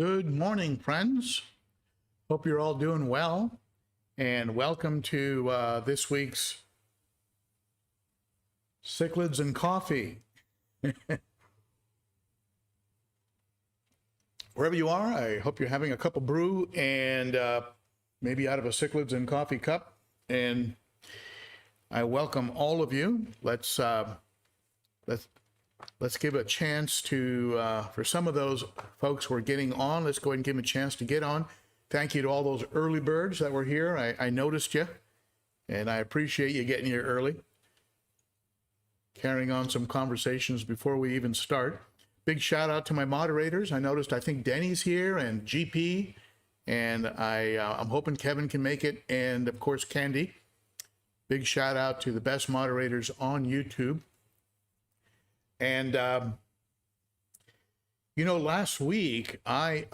Good morning, friends. Hope you're all doing well, and welcome to this week's Cichlids and Coffee. Wherever you are, I hope you're having a cup of brew and maybe out of a Cichlids and Coffee cup. And I welcome all of you. Let's give a chance to, for some of those folks who are getting on, let's go ahead and give them a chance to get on. Thank you to all those early birds that were here. I noticed you, and I appreciate you getting here early. Carrying on some conversations before we even start. Big shout out to my moderators. I noticed, I think Denny's here and GP, and I'm hoping Kevin can make it, and of course Candi. Big shout out to the best moderators on YouTube. And you know, last week I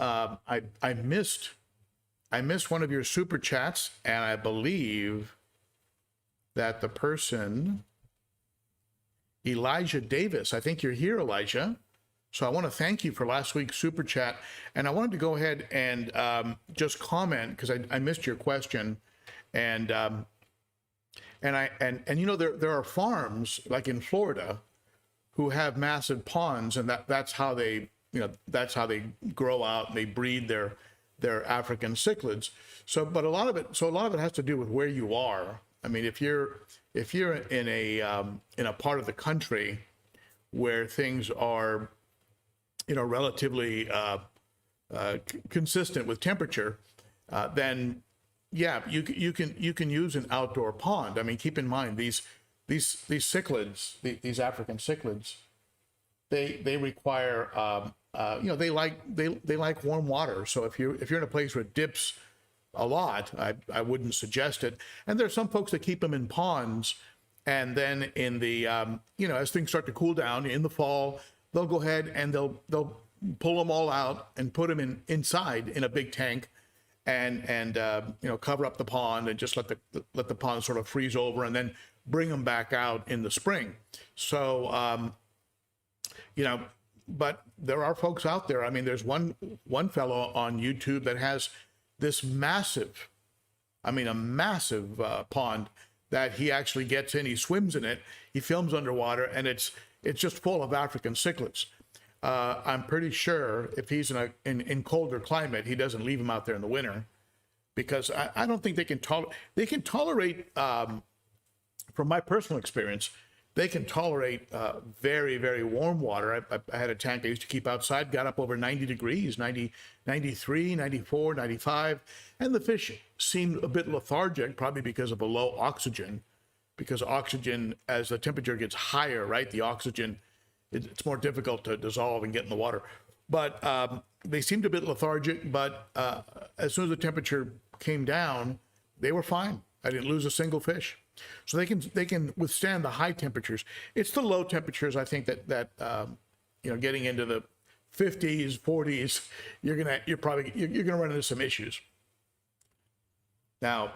missed one of your super chats, and I believe that the person, Elijah Davis, I think you're here, Elijah. So I want to thank you for last week's super chat, and I wanted to go ahead and just comment because I missed your question, and you know, there are farms like in Florida who have massive ponds, and that's how they, you know, that's how they grow out and they breed their African cichlids. So, but a lot of it has to do with where you are. I mean, if you're in a part of the country where things are, you know, relatively consistent with temperature, then yeah, you can use an outdoor pond. I mean, keep in mind these cichlids, these African cichlids, they require you know, they like warm water. So if you're in a place where it dips a lot, I wouldn't suggest it. And there's some folks that keep them in ponds, and then in the you know, as things start to cool down in the fall, they'll go ahead and they'll pull them all out and put them inside in a big tank, and you know, cover up the pond and just let the pond sort of freeze over, and then bring them back out in the spring. So you know, but there are folks out there. I mean, there's one fellow on YouTube that has this massive, I mean, a massive pond that he actually gets in. He swims in it. He films underwater, and it's just full of African cichlids. I'm pretty sure if he's in colder climate, he doesn't leave them out there in the winter, because I don't think they can tolerate. From my personal experience, they can tolerate very, very warm water. I had a tank I used to keep outside, got up over 90 degrees, 90, 93, 94, 95, and the fish seemed a bit lethargic, probably because of a low oxygen, because oxygen, as the temperature gets higher, right, the oxygen, it's more difficult to dissolve and get in the water. But they seemed a bit lethargic, but as soon as the temperature came down, they were fine. I didn't lose a single fish. So they can withstand the high temperatures. It's the low temperatures, I think, that you know, getting into the 50s, 40s, you're gonna run into some issues. Now,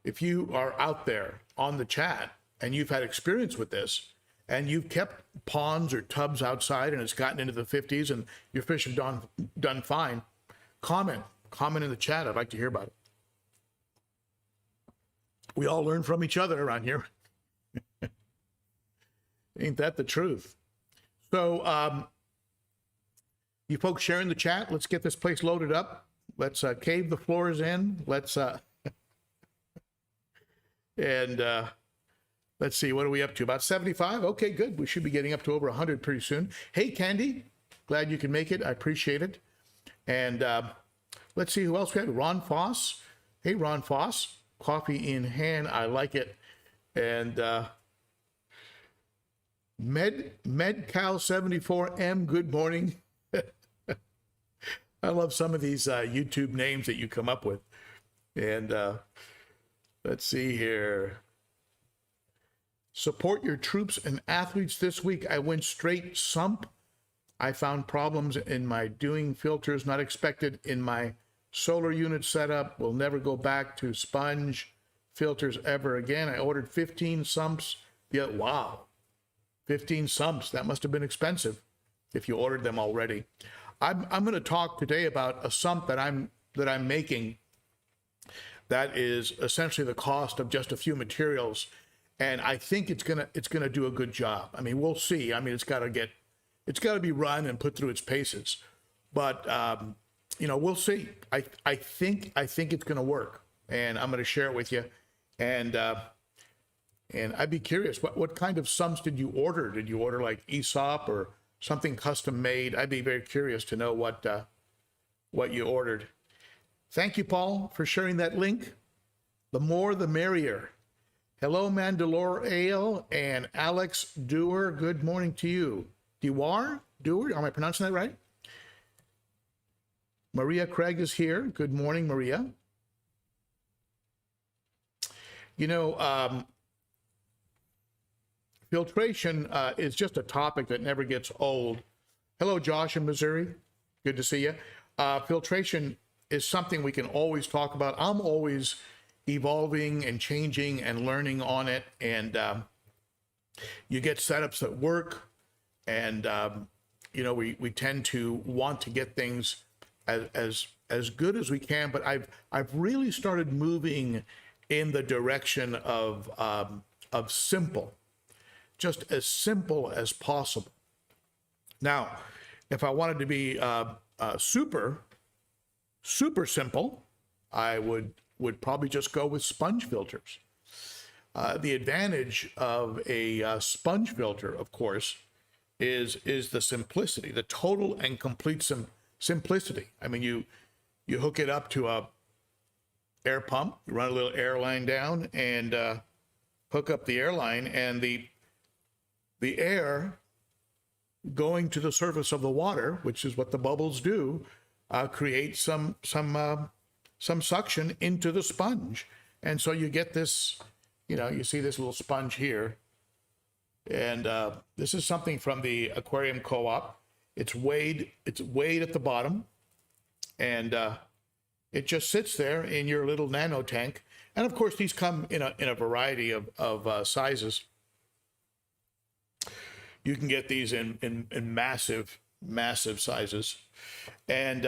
if you are out there on the chat and you've had experience with this, and you've kept ponds or tubs outside and it's gotten into the 50s and your fish have done fine, comment in the chat. I'd like to hear about it. We all learn from each other around here. Ain't that the truth? So you folks sharing the chat, let's get this place loaded up. Let's cave the floors in. Let's and let's see, what are we up to? About 75? Okay, good. We should be getting up to over 100 pretty soon. Hey, Candi, glad you can make it. I appreciate it. And let's see who else we have. Ron Foss. Hey, Ron Foss. Coffee in hand. I like it. And MedCal74M, good morning. I love some of these YouTube names that you come up with. And let's see here. Support your troops and athletes this week. I went straight Sump. I found problems in my doing filters not expected in my solar unit setup. Will never go back to sponge filters ever again. I ordered 15 Sumps. Yeah, wow. 15 Sumps. That must have been expensive if you ordered them already. I'm going to talk today about a sump that I'm making that is essentially the cost of just a few materials, and I think it's gonna do a good job. I mean, we'll see. I mean, it's got to be run and put through its paces, but we'll see. I think it's going to work, and I'm going to share it with you, and I'd be curious, what kind of sumps did you order? Did you order like ESOP or something custom made? I'd be very curious to know what you ordered. Thank you, Paul, for sharing that link. The more, the merrier. Hello, Mandalore Ale and Alex Dewar. Good morning to you. Dewar? Am I pronouncing that right? Maria Craig is here. Good morning, Maria. Filtration is just a topic that never gets old. Hello, Josh in Missouri. Good to see you. Filtration is something we can always talk about. I'm always evolving and changing and learning on it. And you get setups that work. And, we tend to want to get things as good as we can. But I've really started moving in the direction of simple, just as simple as possible. Now, if I wanted to be super simple, I would probably just go with sponge filters. The advantage of a sponge filter, of course, is the simplicity, the total and complete simplicity. I mean, you hook it up to a air pump, you run a little air line down, and hook up the air line, and the air going to the surface of the water, which is what the bubbles do, create some suction into the sponge. And so you get this, you see this little sponge here. And this is something from the aquarium co-op. It's weighed at the bottom, and it just sits there in your little nano tank. And of course, these come in a variety of sizes. You can get these in massive sizes. And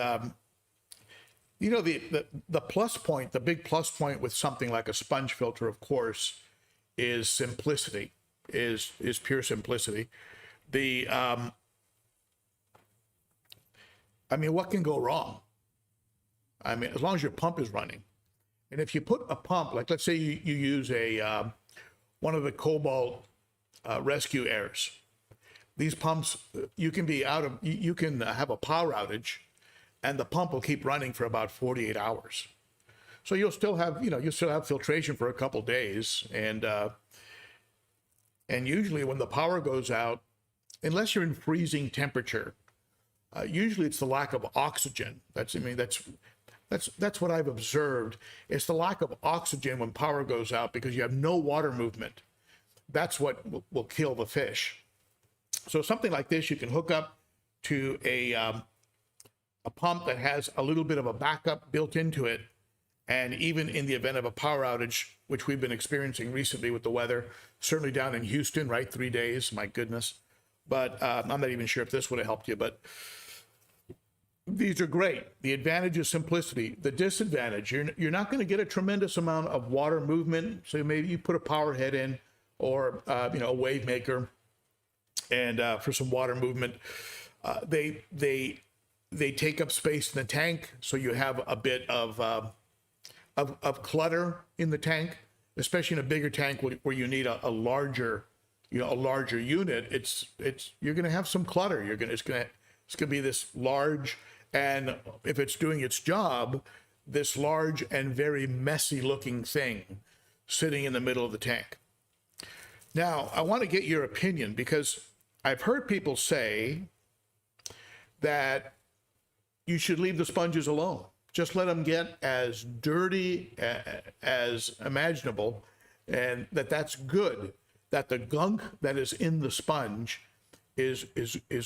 the plus point, the big plus point with something like a sponge filter, of course, is simplicity, is pure simplicity. What can go wrong? I mean, as long as your pump is running. And if you put a pump, like let's say you use one of the Cobalt rescue airs. These pumps, you can have a power outage, and the pump will keep running for about 48 hours. So you'll still have filtration for a couple days, and usually when the power goes out, unless you're in freezing temperature, usually it's the lack of oxygen. That's what I've observed. It's the lack of oxygen when power goes out, because you have no water movement. That's what will kill the fish. So something like this, you can hook up to a pump that has a little bit of a backup built into it. And even in the event of a power outage, which we've been experiencing recently with the weather, certainly down in Houston, right? 3 days, my goodness. But I'm not even sure if this would have helped you, but these are great. The advantage is simplicity. The disadvantage, you're not going to get a tremendous amount of water movement. So maybe you put a power head in, or a wave maker, and for some water movement. They take up space in the tank, so you have a bit of clutter in the tank, especially in a bigger tank where you need a larger unit. You're going to have some clutter. It's going to be this large, and if it's doing its job, this large and very messy looking thing sitting in the middle of the tank. Now, I want to get your opinion, because I've heard people say that you should leave the sponges alone. Just let them get as dirty as imaginable, and that's good. That the gunk that is in the sponge is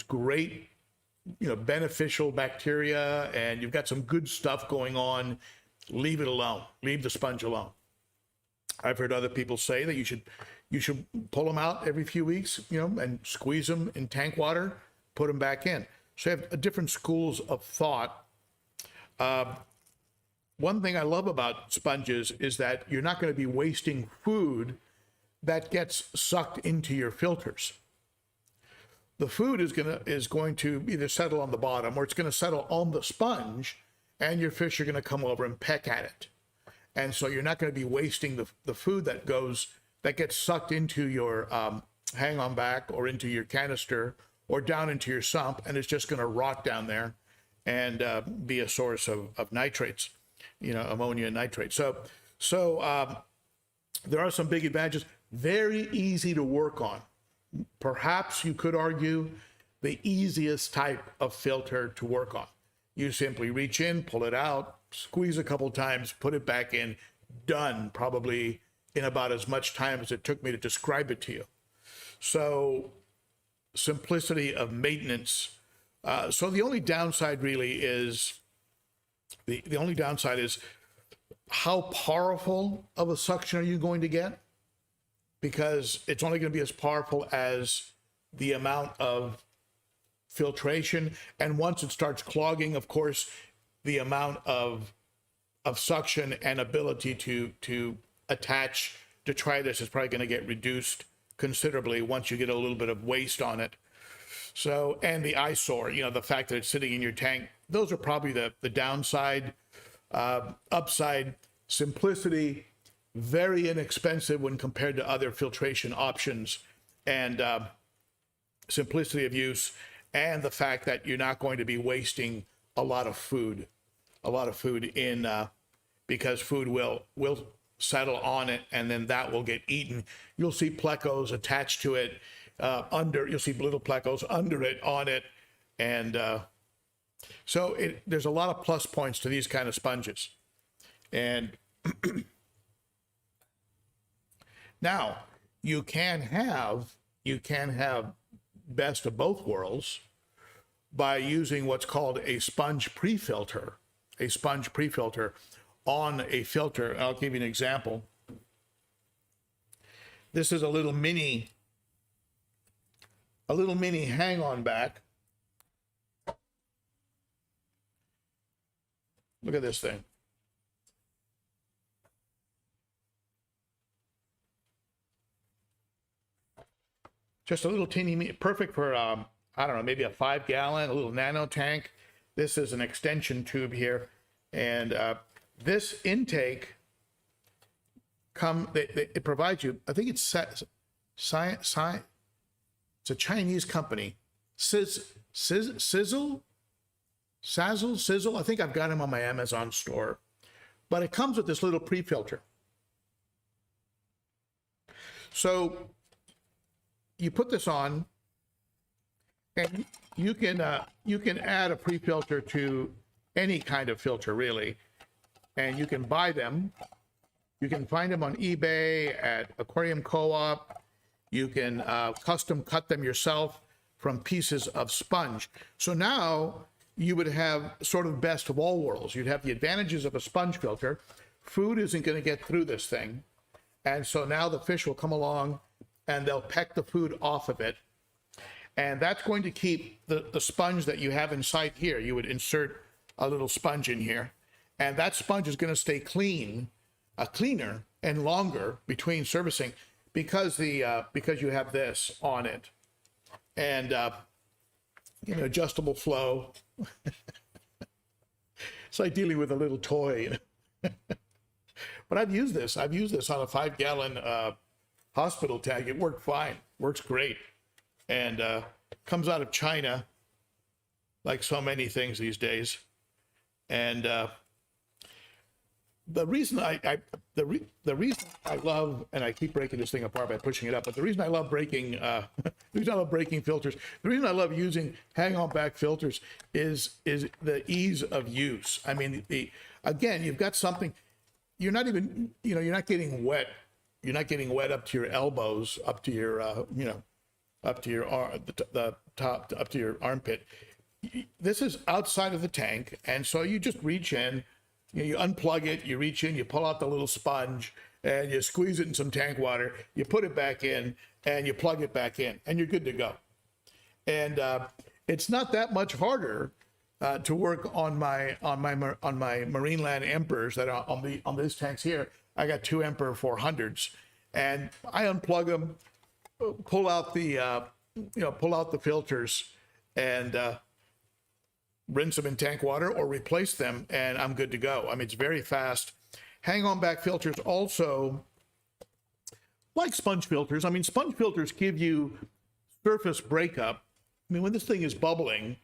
great, beneficial bacteria, and you've got some good stuff going on. Leave it alone. Leave the sponge alone. I've heard other people say that you should pull them out every few weeks, and squeeze them in tank water, put them back in. So you have different schools of thought. One thing I love about sponges is that you're not going to be wasting food that gets sucked into your filters. The food is going to either settle on the bottom or it's going to settle on the sponge, and your fish are going to come over and peck at it. And so you're not going to be wasting the food that gets sucked into your hang-on back or into your canister or down into your sump, and it's just going to rot down there and be a source of nitrates, ammonia and nitrates. So there are some big advantages. Very easy to work on. Perhaps you could argue the easiest type of filter to work on. You simply reach in, pull it out, squeeze a couple times, put it back in, done, probably in about as much time as it took me to describe it to you. So simplicity of maintenance. So the only downside really is, the only downside is how powerful of a suction are you going to get? Because it's only going to be as powerful as the amount of filtration. And once it starts clogging, of course, the amount of suction and ability to attach detritus is probably going to get reduced considerably once you get a little bit of waste on it. So, and the eyesore, the fact that it's sitting in your tank, those are probably the downside. Upside, simplicity, very inexpensive when compared to other filtration options, and simplicity of use, and the fact that you're not going to be wasting a lot of food in because food will settle on it, and then that will get eaten. You'll see plecos attached to it, you'll see little plecos under it, on it, and so there's a lot of plus points to these kind of sponges. And now you can have best of both worlds by using what's called a sponge pre-filter, on a filter. I'll give you an example. This is a little mini hang-on back. Look at this thing. Just a little teeny, perfect for, I don't know, maybe a 5-gallon, a little nano tank. This is an extension tube here. And this intake, it provides you, I think it's it's a Chinese company. Sizzle, I think I've got them on my Amazon store. But it comes with this little pre-filter. So you put this on, and you can add a pre-filter to any kind of filter, really, and you can buy them. You can find them on eBay, at Aquarium Co-op. You can custom cut them yourself from pieces of sponge. So now you would have sort of best of all worlds. You'd have the advantages of a sponge filter. Food isn't going to get through this thing, and so now the fish will come along and they'll peck the food off of it. And that's going to keep the sponge that you have inside here. You would insert a little sponge in here, and that sponge is going to stay cleaner and longer between servicing because you have this on it. And adjustable flow. It's like dealing with a little toy. But I've used this on a 5-gallon hospital tank. It worked fine, works great, and comes out of China, like so many things these days. And the reason I love, and I keep breaking this thing apart by pushing it up, but the reason I love breaking filters, the reason I love using hang-on back filters is the ease of use. I mean, again, you've got something, you're not even, you're not getting wet. You're not getting wet up to your elbows, up to your, up to your the top, up to your armpit. This is outside of the tank, and so you just reach in, you unplug it, you reach in, you pull out the little sponge, and you squeeze it in some tank water, you put it back in, and you plug it back in, and you're good to go. And it's not that much harder to work on my Marineland Emperors that are on these tanks here. I got 2 Emperor 400s, and I unplug them, pull out the filters, and rinse them in tank water or replace them, and I'm good to go. I mean, it's very fast. Hang on back filters also, like sponge filters. I mean, sponge filters give you surface breakup. I mean, when this thing is bubbling,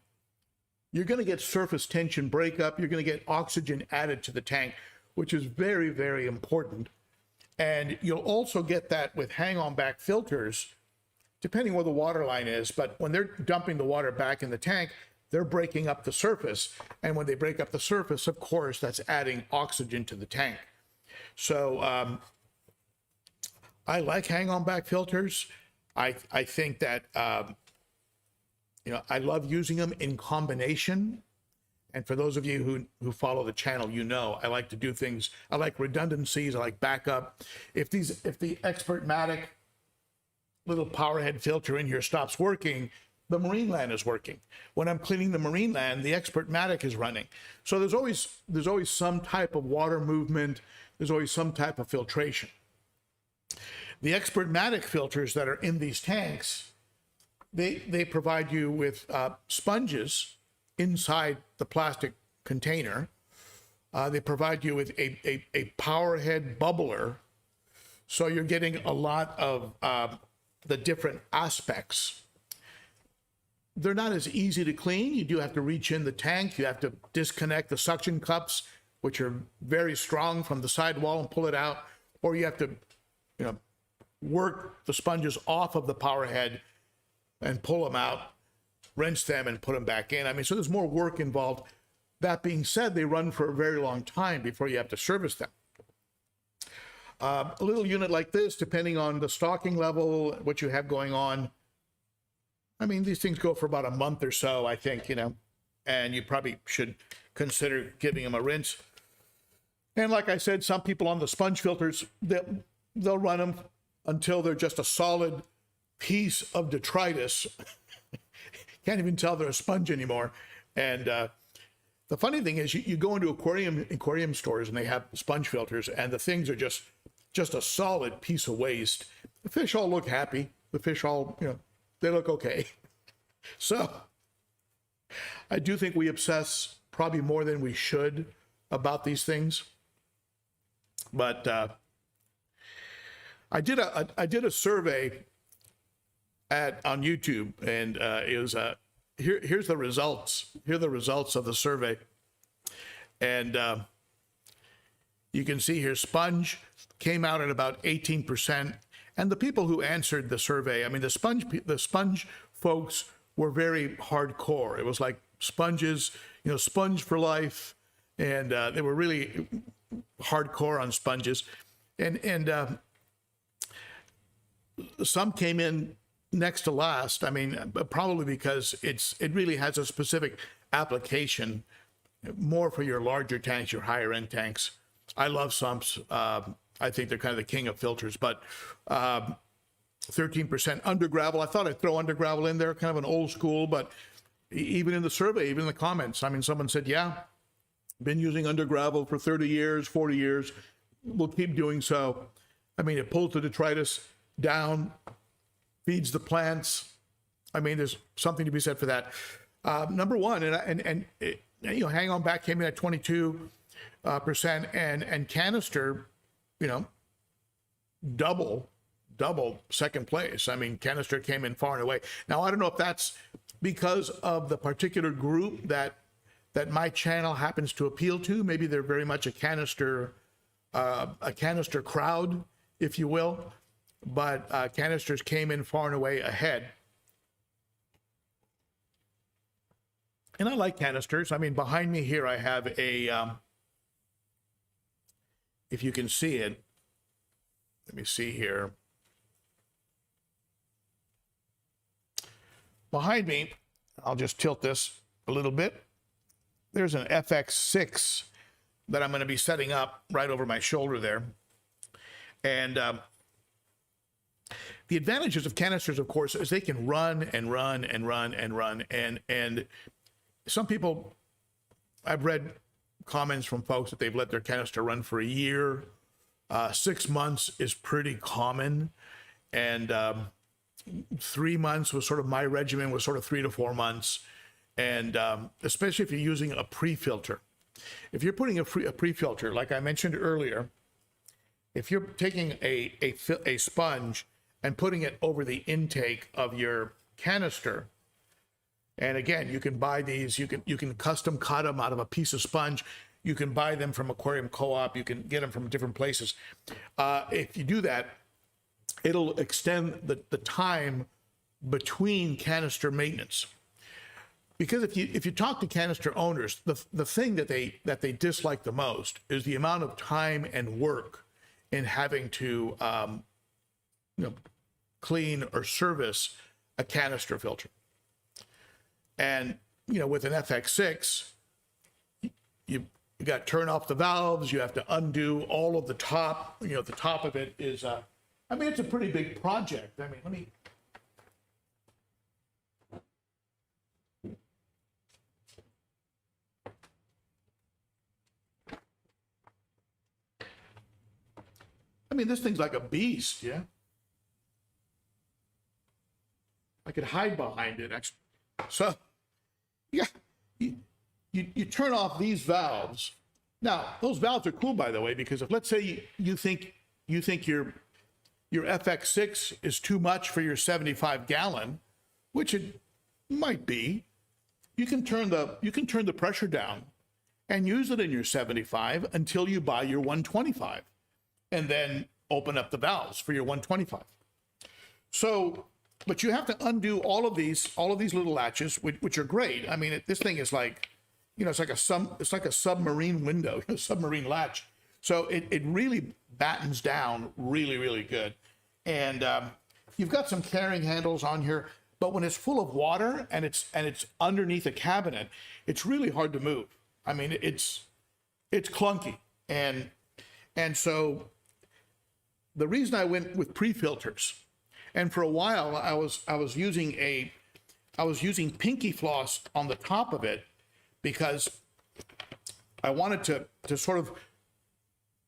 you're going to get surface tension breakup. You're going to get oxygen added to the tank, which is very, very important. And you'll also get that with hang-on back filters, depending where the water line is. But when they're dumping the water back in the tank, they're breaking up the surface. And when they break up the surface, of course, that's adding oxygen to the tank. So I like hang-on back filters. I think that, I love using them in combination. And for those of you who follow the channel, I like to do things. I like redundancies. I like backup. If the Expert-Matic little power head filter in here stops working, the Marineland is working. When I'm cleaning the Marineland, the Expert-Matic is running. So there's always some type of water movement. There's always some type of filtration. The Expert-Matic filters that are in these tanks, they provide you with sponges inside the plastic container. They provide you with a power head bubbler. So you're getting a lot of the different aspects. They're not as easy to clean. You do have to reach in the tank. You have to disconnect the suction cups, which are very strong, from the sidewall and pull it out. Or you have to, work the sponges off of the power head and pull them out, rinse them, and put them back in. I mean, so there's more work involved. That being said, they run for a very long time before you have to service them. A little unit like this, depending on the stocking level, what you have going on, I mean, these things go for about a month or so, I think, and you probably should consider giving them a rinse. And like I said, some people on the sponge filters, they'll run them until they're just a solid piece of detritus. Can't even tell they're a sponge anymore. And the funny thing is, you go into aquarium stores and they have sponge filters, and the things are just a solid piece of waste. The fish all look happy. The fish all, they look okay. So I do think we obsess probably more than we should about these things. But I did a survey on YouTube, and it was here's the results. Here are the results of the survey, and you can see here sponge came out at about 18%. And the people who answered the survey, I mean, the sponge folks were very hardcore. It was like sponges, sponge for life, and they were really hardcore on sponges. And some came in next to last. I mean, probably because it really has a specific application, more for your larger tanks, your higher end tanks. I love Sumps. I think they're kind of the king of filters, but 13% under gravel. I thought I'd throw under gravel in there, kind of an old school, but even in the survey, even in the comments, I mean, someone said, yeah, been using under gravel for 30 years, 40 years. We'll keep doing so. I mean, it pulls the detritus down, feeds the plants. I mean, there's something to be said for that. Number one, and hang on back came in at 22%, and canister, double second place. I mean, canister came in far and away. Now, I don't know if that's because of the particular group that my channel happens to appeal to. Maybe they're very much a canister crowd, if you will. But canisters came in far and away ahead. And I like canisters. I mean, behind me here, I have a, if you can see it, let me see here. Behind me, I'll just tilt this a little bit. There's an FX6 that I'm going to be setting up right over my shoulder there. And the advantages of canisters, of course, is they can run and run and run and run. And some people, I've read comments from folks that they've let their canister run for a year. 6 months is pretty common. And 3 months was sort of my regimen, was sort of 3 to 4 months. And especially if you're using a pre-filter. If you're putting a pre-filter, like I mentioned earlier, if you're taking a sponge and putting it over the intake of your canister, and again, you can buy these, you can custom cut them out of a piece of sponge. You can buy them from Aquarium Co-op. You can get them from different places. If you do that, it'll extend the time between canister maintenance. Because if you talk to canister owners, the thing that they dislike the most is the amount of time and work in having to clean or service a canister filter. And with an FX6, you got to turn off the valves. You have to undo all of the top. The top of it is it's a pretty big project. This thing's like a beast, yeah? I could hide behind it, actually. So, yeah, you turn off these valves. Now, those valves are cool, by the way, because if, let's say, you think your FX6 is too much for your 75-gallon, which it might be, you can turn the pressure down and use it in your 75 until you buy your 125. And then open up the valves for your 125. So, but you have to undo all of these little latches, which are great. This thing is like, it's like a submarine window, a submarine latch. So it really battens down really, really good. And you've got some carrying handles on here, but when it's full of water and it's underneath a cabinet, it's really hard to move. It's clunky. And so the reason I went with pre-filters, and for a while I was using pinky floss on the top of it because I wanted to sort of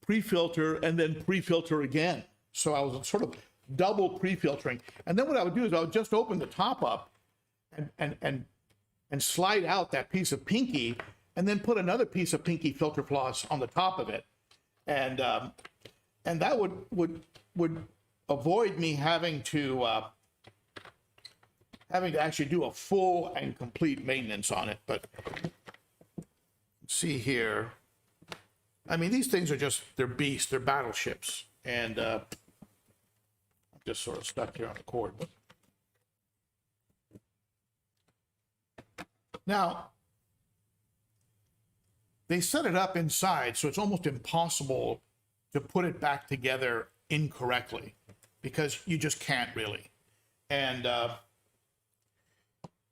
pre-filter and then pre-filter again. So I was sort of double pre-filtering. And then what I would do is I would just open the top up and slide out that piece of pinky and then put another piece of pinky filter floss on the top of it. And that would avoid me having to actually do a full and complete maintenance on it. But see here, these things are they're beasts, they're battleships, and I'm just sort of stuck here on the cord. Now, they set it up inside, so it's almost impossible to put it back together incorrectly because you just can't really. And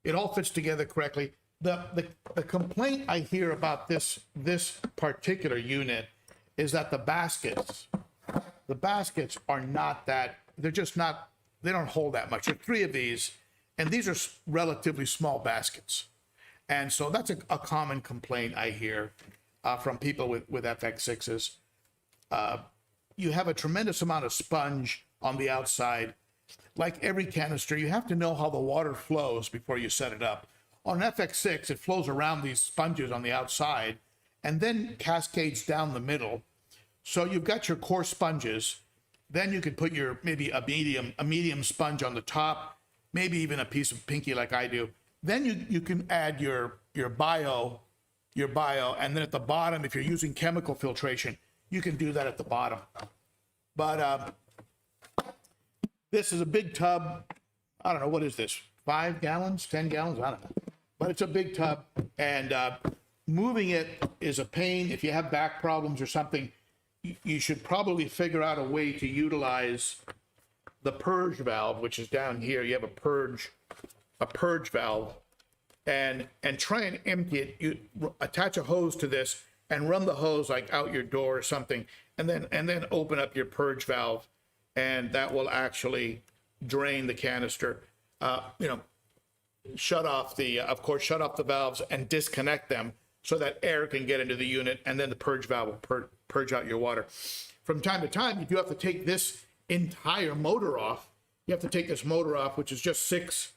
it all fits together correctly. The complaint I hear about this particular unit is that the baskets are not that, they're just not, they don't hold that much. There are 3 of these, and these are relatively small baskets. And so that's a common complaint I hear from people with FX6s. You have a tremendous amount of sponge on the outside. Like every canister, you have to know how the water flows before you set it up. On an FX6, it flows around these sponges on the outside and then cascades down the middle. So you've got your core sponges. Then you could put maybe a medium sponge on the top, maybe even a piece of pinky like I do. Then you can add your bio, and then at the bottom, if you're using chemical filtration, you can do that at the bottom. But this is a big tub. I don't know, what is this? 5 gallons, 10 gallons? I don't know. But it's a big tub, and moving it is a pain. If you have back problems or something, you should probably figure out a way to utilize the purge valve, which is down here. You have a purge valve, and try and empty it. You attach a hose to this and run the hose like out your door or something, and then open up your purge valve, and that will actually drain the canister, you know, shut off the, of course, shut off the valves and disconnect them so that air can get into the unit, and then the purge valve will purge out your water. From time to time, you do have to take this entire motor off. You have to take this motor off, which is just six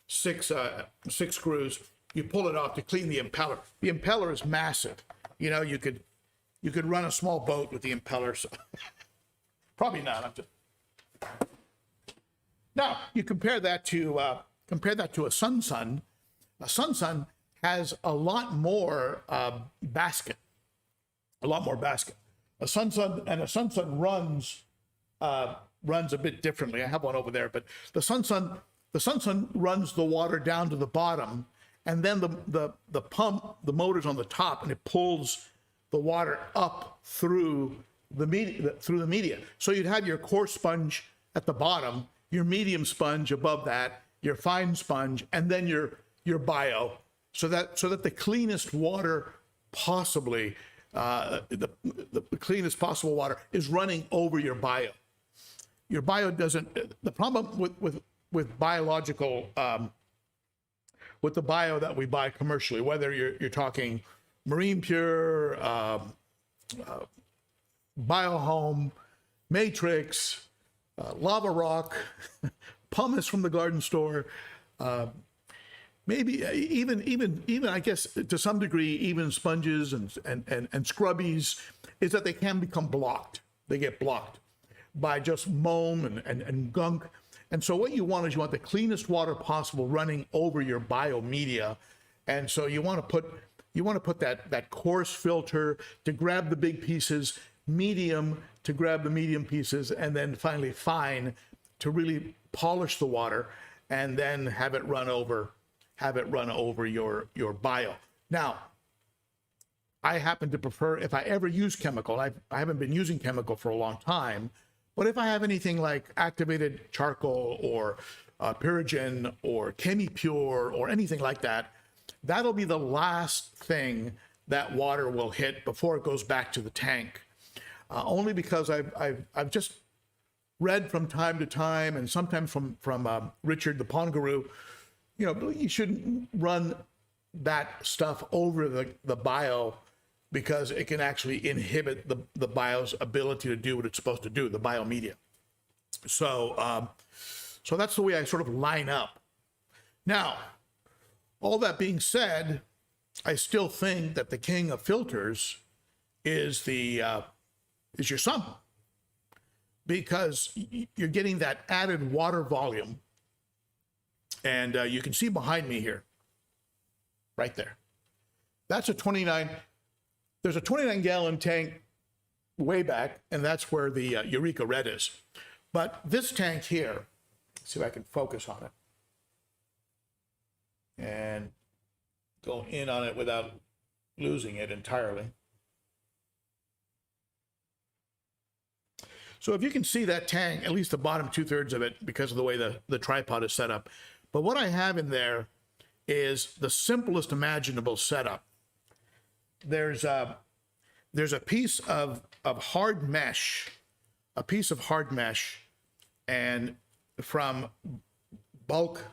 screws. You pull it off to clean the impeller. The impeller is massive. You know, you could run a small boat with the impeller. So probably not. I'm just... Now you compare that to a Sun. A Sun has a lot more basket, a lot more basket. A Sun runs a bit differently. I have one over there, but the Sun runs the water down to the bottom, and then the pump, the motor's on the top, and it pulls the water up through the media. So you'd have your coarse sponge at the bottom, your medium sponge above that, your fine sponge, and then your bio, so that the cleanest water possibly, the cleanest possible water is running over your bio. Your bio doesn't. The problem with biological, with the bio that we buy commercially, whether you're talking Marine Pure, Biohome, Matrix, Lava Rock, pumice from the garden store, maybe even I guess to some degree even sponges and scrubbies, is that they can become blocked. They get blocked by just loam and gunk. And so what you want is you want the cleanest water possible running over your biomedia. And so you want to put that coarse filter to grab the big pieces, medium to grab the medium pieces, and then finally fine to really polish the water, and then have it run over your bio. Now, I happen to prefer, if I ever use chemical, I haven't been using chemical for a long time, but if I have anything like activated charcoal or Pyrogen or ChemiPure or anything like that, that'll be the last thing that water will hit before it goes back to the tank. Only because I've just read from time to time, and sometimes from Richard the Pond Guru, you know, you shouldn't run that stuff over the bio, because it can actually inhibit the bio's ability to do what it's supposed to do, the biomedia. So, so that's the way I sort of line up. Now, all that being said, I still think that the king of filters is your Sump, because you're getting that added water volume. And you can see behind me here, right there. That's a 29, there's a 29-gallon tank way back, and that's where the Eureka Red is. But this tank here, let's see if I can focus on it and go in on it without losing it entirely. So if you can see that tank, at least the bottom 2/3 of it, because of the way the tripod is set up. But what I have in there is the simplest imaginable setup. There's a piece of hard mesh, and from bulk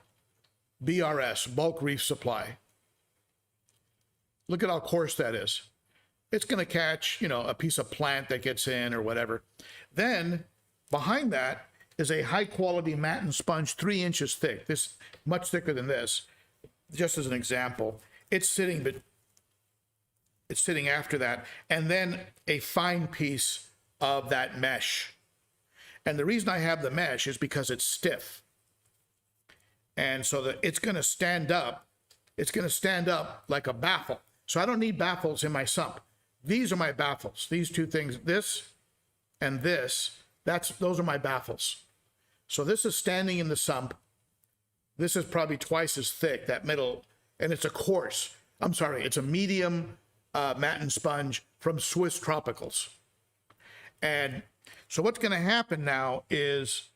BRS, bulk reef supply. Look at how coarse that is. It's going to catch, you know, a piece of plant that gets in or whatever. Then behind that is a high quality matten sponge, 3 inches thick. This much thicker than this. Just as an example, it's sitting after that, and then a fine piece of that mesh. And the reason I have the mesh is because it's stiff, and so that it's going to stand up. It's going to stand up like a baffle. So I don't need baffles in my Sump. These are my baffles. These two things, this and this, those are my baffles. So this is standing in the Sump. This is probably twice as thick, that middle, and it's a medium matten sponge from Swiss Tropicals. And so what's going to happen now is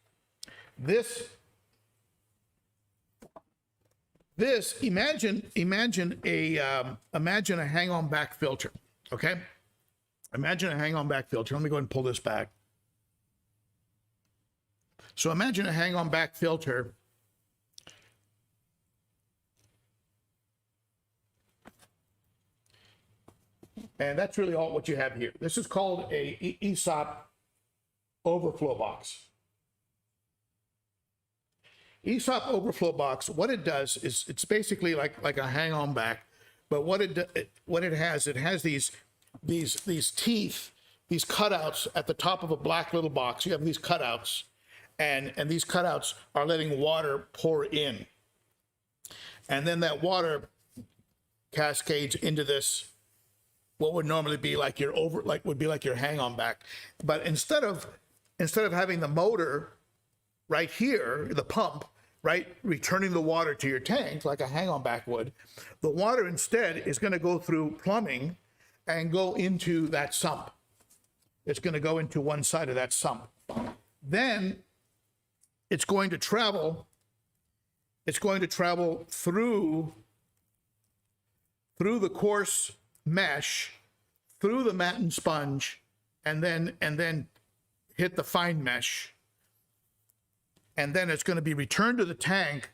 imagine a hang-on back filter, okay? Imagine a hang-on back filter. Let me go ahead and pull this back. So imagine a hang-on back filter. And that's really all what you have here. This is called a ESOP overflow box. ESOP overflow box, what it does is it's basically like a hang-on back, but what it has these teeth, these cutouts at the top of a black little box. You have these cutouts, and these cutouts are letting water pour in, and then that water cascades into this, what would normally be like your hang-on back. But instead of having the motor right here, the pump, right, returning the water to your tank like a hang-on back would, the water instead is going to go through plumbing and go into that sump. It's going to go into one side of that sump. Then it's going to travel through the coarse mesh, through the mat and sponge, and then hit the fine mesh. And then it's going to be returned to the tank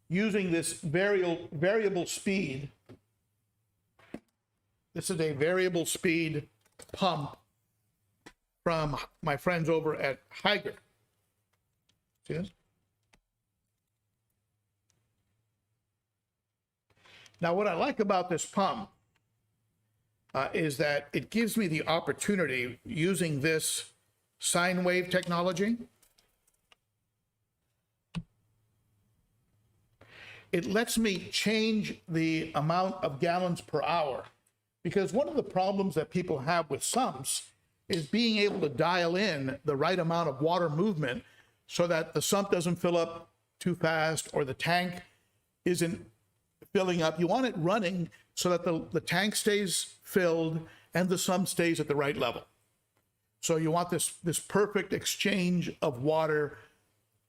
using this variable speed. This is a variable speed pump from my friends over at Higer. See this? Now, what I like about this pump is that it gives me the opportunity, using this sine wave technology, it lets me change the amount of gallons per hour. Because one of the problems that people have with sumps is being able to dial in the right amount of water movement so that the sump doesn't fill up too fast or the tank isn't filling up. You want it running so that the tank stays filled and the sump stays at the right level. So you want this perfect exchange of water,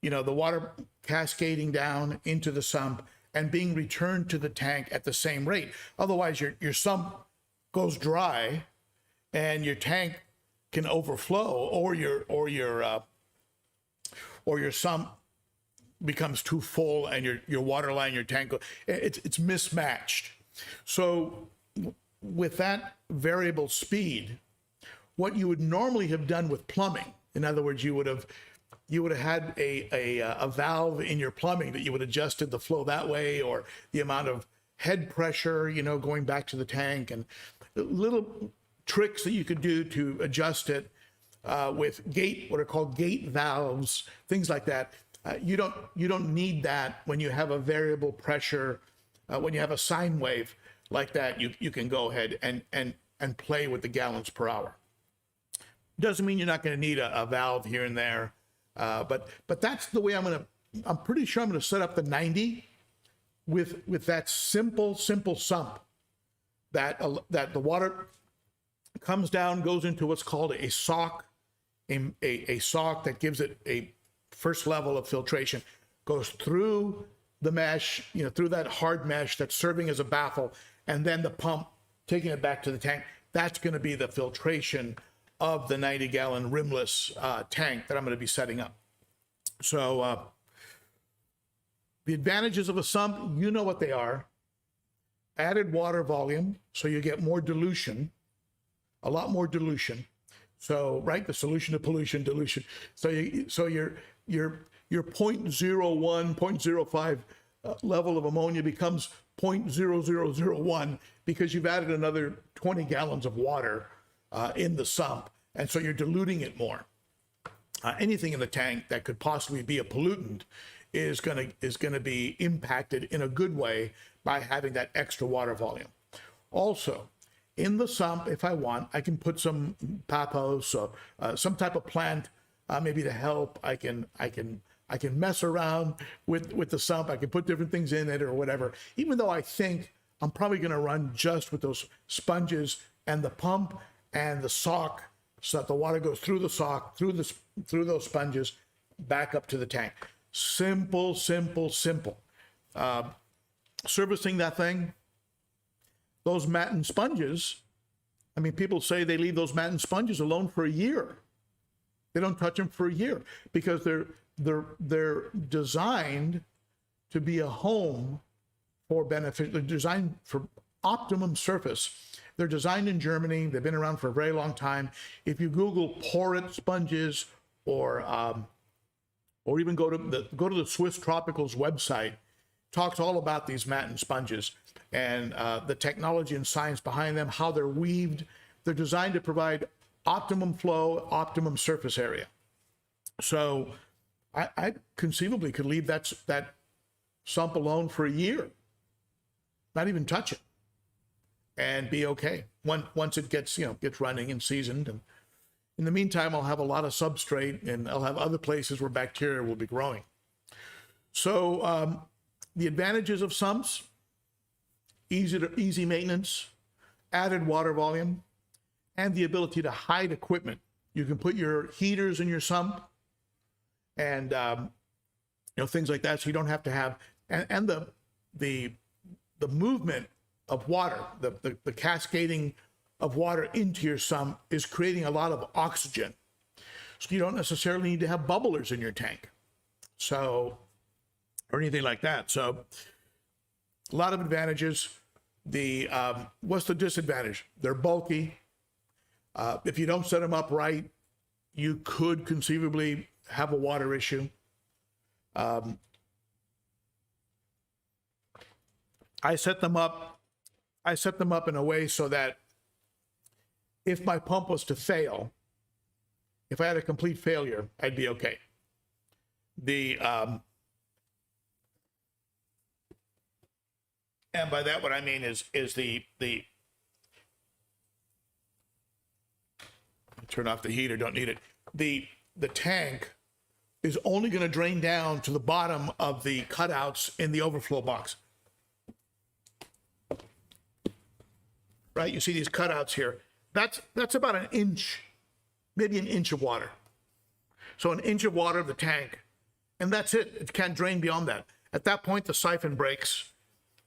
you know, the water cascading down into the sump and being returned to the tank at the same rate. Otherwise, your sump goes dry and your tank can overflow, or your sump becomes too full and your water line, your tank, it's mismatched. So with that variable speed, what you would normally have done with plumbing, in other words, you would have had a valve in your plumbing that you would have adjusted the flow that way, or the amount of head pressure, you know, going back to the tank, and little tricks that you could do to adjust it with what are called gate valves, things like that. You don't need that when you have a variable pressure. When you have a sine wave like that, you can go ahead and play with the gallons per hour. Doesn't mean you're not going to need a valve here and there, but that's the way I'm pretty sure I'm going to set up the 90 with that simple sump that the water comes down, goes into what's called a sock, a sock that gives it a first level of filtration, goes through the mesh, you know, through that hard mesh that's serving as a baffle, and then the pump taking it back to the tank. That's going to be the filtration of the 90-gallon rimless tank that I'm going to be setting up. So the advantages of a sump, you know what they are. Added water volume, so you get more dilution, a lot more dilution. So, right, the solution to pollution, dilution. So your 0.01, 0.05 level of ammonia becomes 0.0001 because you've added another 20 gallons of water in the sump, and so you're diluting it more. Anything in the tank that could possibly be a pollutant is gonna be impacted in a good way by having that extra water volume. Also, in the sump, if I want, I can put some paphos or some type of plant, maybe to help. I can mess around with the sump. I can put different things in it or whatever. Even though I think I'm probably going to run just with those sponges and the pump and the sock, so that the water goes through the sock, through those sponges, back up to the tank. Simple. Servicing that thing, those mat and sponges, I mean, people say they leave those mat and sponges alone for a year. They don't touch them for a year because they're designed to be a home for they're designed for optimum surface. They're designed in Germany. They've been around for a very long time. If you Google porate sponges or even go to the Swiss Tropicals website, talks all about these Matten sponges and the technology and science behind them, how they're weaved. They're designed to provide optimum flow, optimum surface area. So I conceivably could leave that sump alone for a year, not even touch it, and be okay once it gets running and seasoned. And in the meantime, I'll have a lot of substrate, and I'll have other places where bacteria will be growing. So the advantages of sumps: easy maintenance, added water volume, and the ability to hide equipment. You can put your heaters in your sump and things like that, so you don't have to have and the movement of water, the cascading of water into your sump is creating a lot of oxygen, so you don't necessarily need to have bubblers in your tank, or anything like that. So a lot of advantages. What's the disadvantage? They're bulky. If you don't set them up right, you could conceivably have a water issue. I set them up in a way so that if my pump was to fail, if I had a complete failure, I'd be okay. And by that, what I mean is the turn off the heater, don't need it. The tank is only going to drain down to the bottom of the cutouts in the overflow box. Right, you see these cutouts here. That's about an inch, maybe an inch of water. So an inch of water of the tank, and that's it. It can't drain beyond that. At that point, the siphon breaks.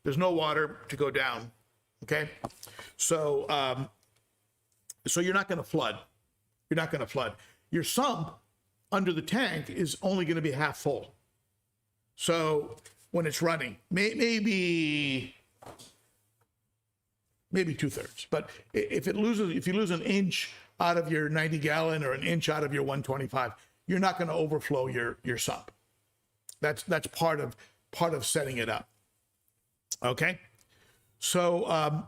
There's no water to go down. Okay, so so you're not going to flood. You're not going to flood. Your sump under the tank is only going to be half full. So when it's running, maybe 2/3. But if you lose an inch out of your 90 gallon or an inch out of your 125, you're not going to overflow your sump. That's part of setting it up. Okay, so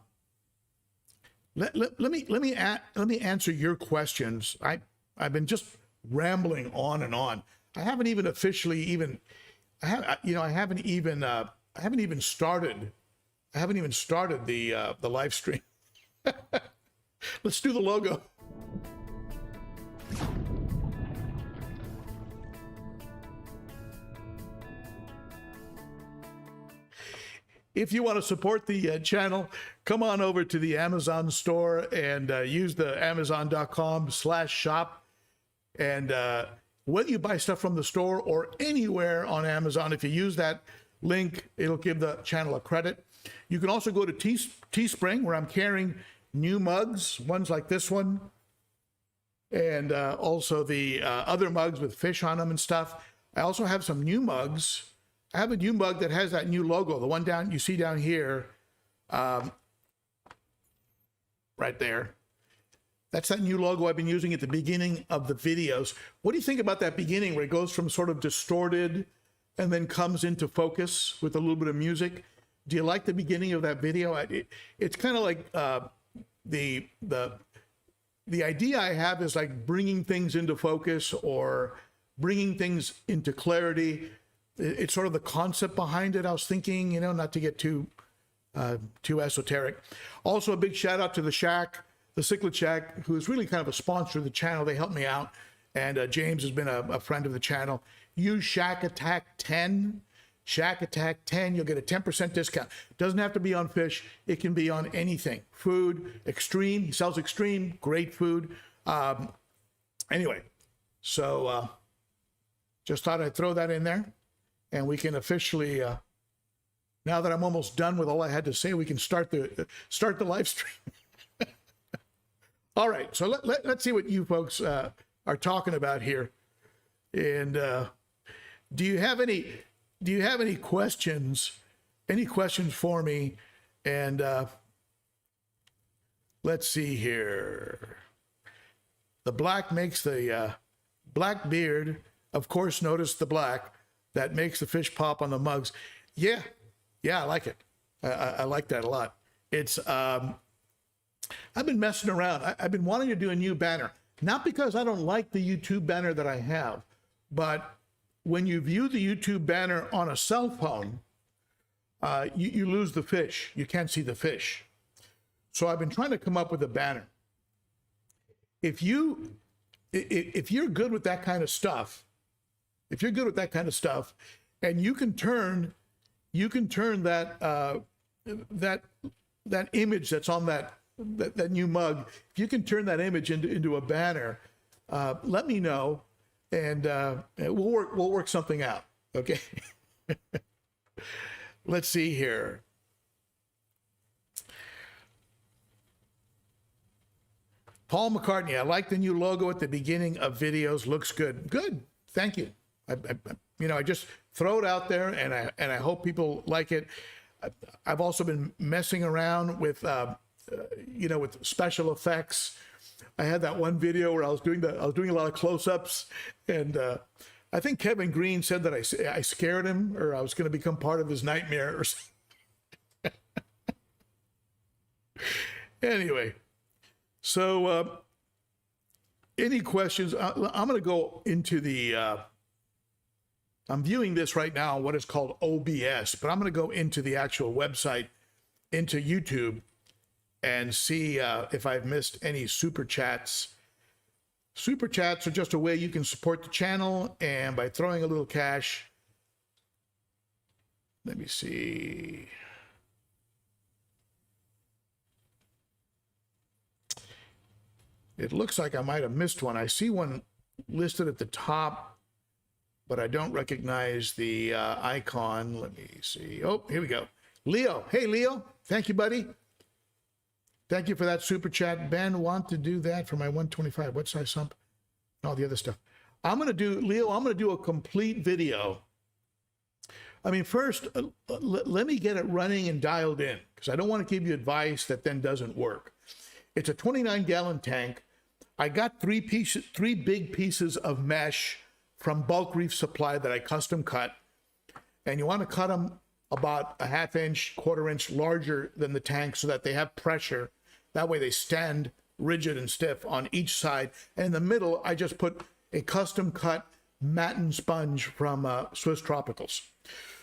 let me answer your questions. I've been just rambling on and on. I haven't even officially I haven't even started the live stream. Let's do the logo. If you want to support the channel, come on over to the Amazon store and use the amazon.com/shop. And whether you buy stuff from the store or anywhere on Amazon, if you use that link, it'll give the channel a credit. You can also go to Teespring, where I'm carrying new mugs, ones like this one, and also the other mugs with fish on them and stuff. I also have some new mugs. I have a new mug that has that new logo, the one you see down here, right there. That's that new logo I've been using at the beginning of the videos. What do you think about that beginning, where it goes from sort of distorted and then comes into focus with a little bit of music? Do you like the beginning of that video? It's kind of like the idea I have is like bringing things into focus or bringing things into clarity. It's sort of the concept behind it. I was thinking, not to get too esoteric. Also, a big shout out to the Shack, the Cichlids Shack, who is really kind of a sponsor of the channel. They helped me out, and James has been a friend of the channel. Use Shack Attack 10. Shack Attack 10, you'll get a 10% discount. Doesn't have to be on fish. It can be on anything. Food, Extreme. He sells Extreme, great food. Anyway, so just thought I'd throw that in there. And we can officially, now that I'm almost done with all I had to say, we can start the live stream. All right, so let's see what you folks are talking about here. And do you have any questions? Any questions for me? And let's see here. The black makes the black beard, of course, notice the black that makes the fish pop on the mugs. Yeah, I like it. I like that a lot. It's I've been messing around. I've been wanting to do a new banner, not because I don't like the YouTube banner that I have, but when you view the YouTube banner on a cell phone, you lose the fish. You can't see the fish. So I've been trying to come up with a banner. If you're good with that kind of stuff, and you can turn that that image that's on that new mug, if you can turn that image into a banner, let me know, and we'll work something out. Okay. Let's see here. Paul McCartney, I like the new logo at the beginning of videos. Looks good. Good. Thank you. I just throw it out there, and I hope people like it. I've also been messing around with, with special effects. I had that one video where I was doing a lot of close-ups, and I think Kevin Green said that I scared him, or I was going to become part of his nightmare or something. Anyway. So, any questions? I'm going to go into the, I'm viewing this right now on what is called OBS, but I'm going to go into the actual website, into YouTube, and see if I've missed any super chats. Super chats are just a way you can support the channel, and by throwing a little cash. Let me see. It looks like I might have missed one. I see one listed at the top, but I don't recognize the icon. Let me see. Oh, here we go. Leo. Hey, Leo. Thank you, buddy. Thank you for that super chat. Ben, want to do that for my 125. What size sump? All the other stuff. I'm going to do a complete video. I mean, first, let me get it running and dialed in, because I don't want to give you advice that then doesn't work. It's a 29-gallon tank. I got three big pieces of mesh from Bulk Reef Supply that I custom cut. And you want to cut them about a ½ inch, quarter inch larger than the tank so that they have pressure. That way they stand rigid and stiff on each side. And in the middle, I just put a custom cut matten sponge from Swiss Tropicals.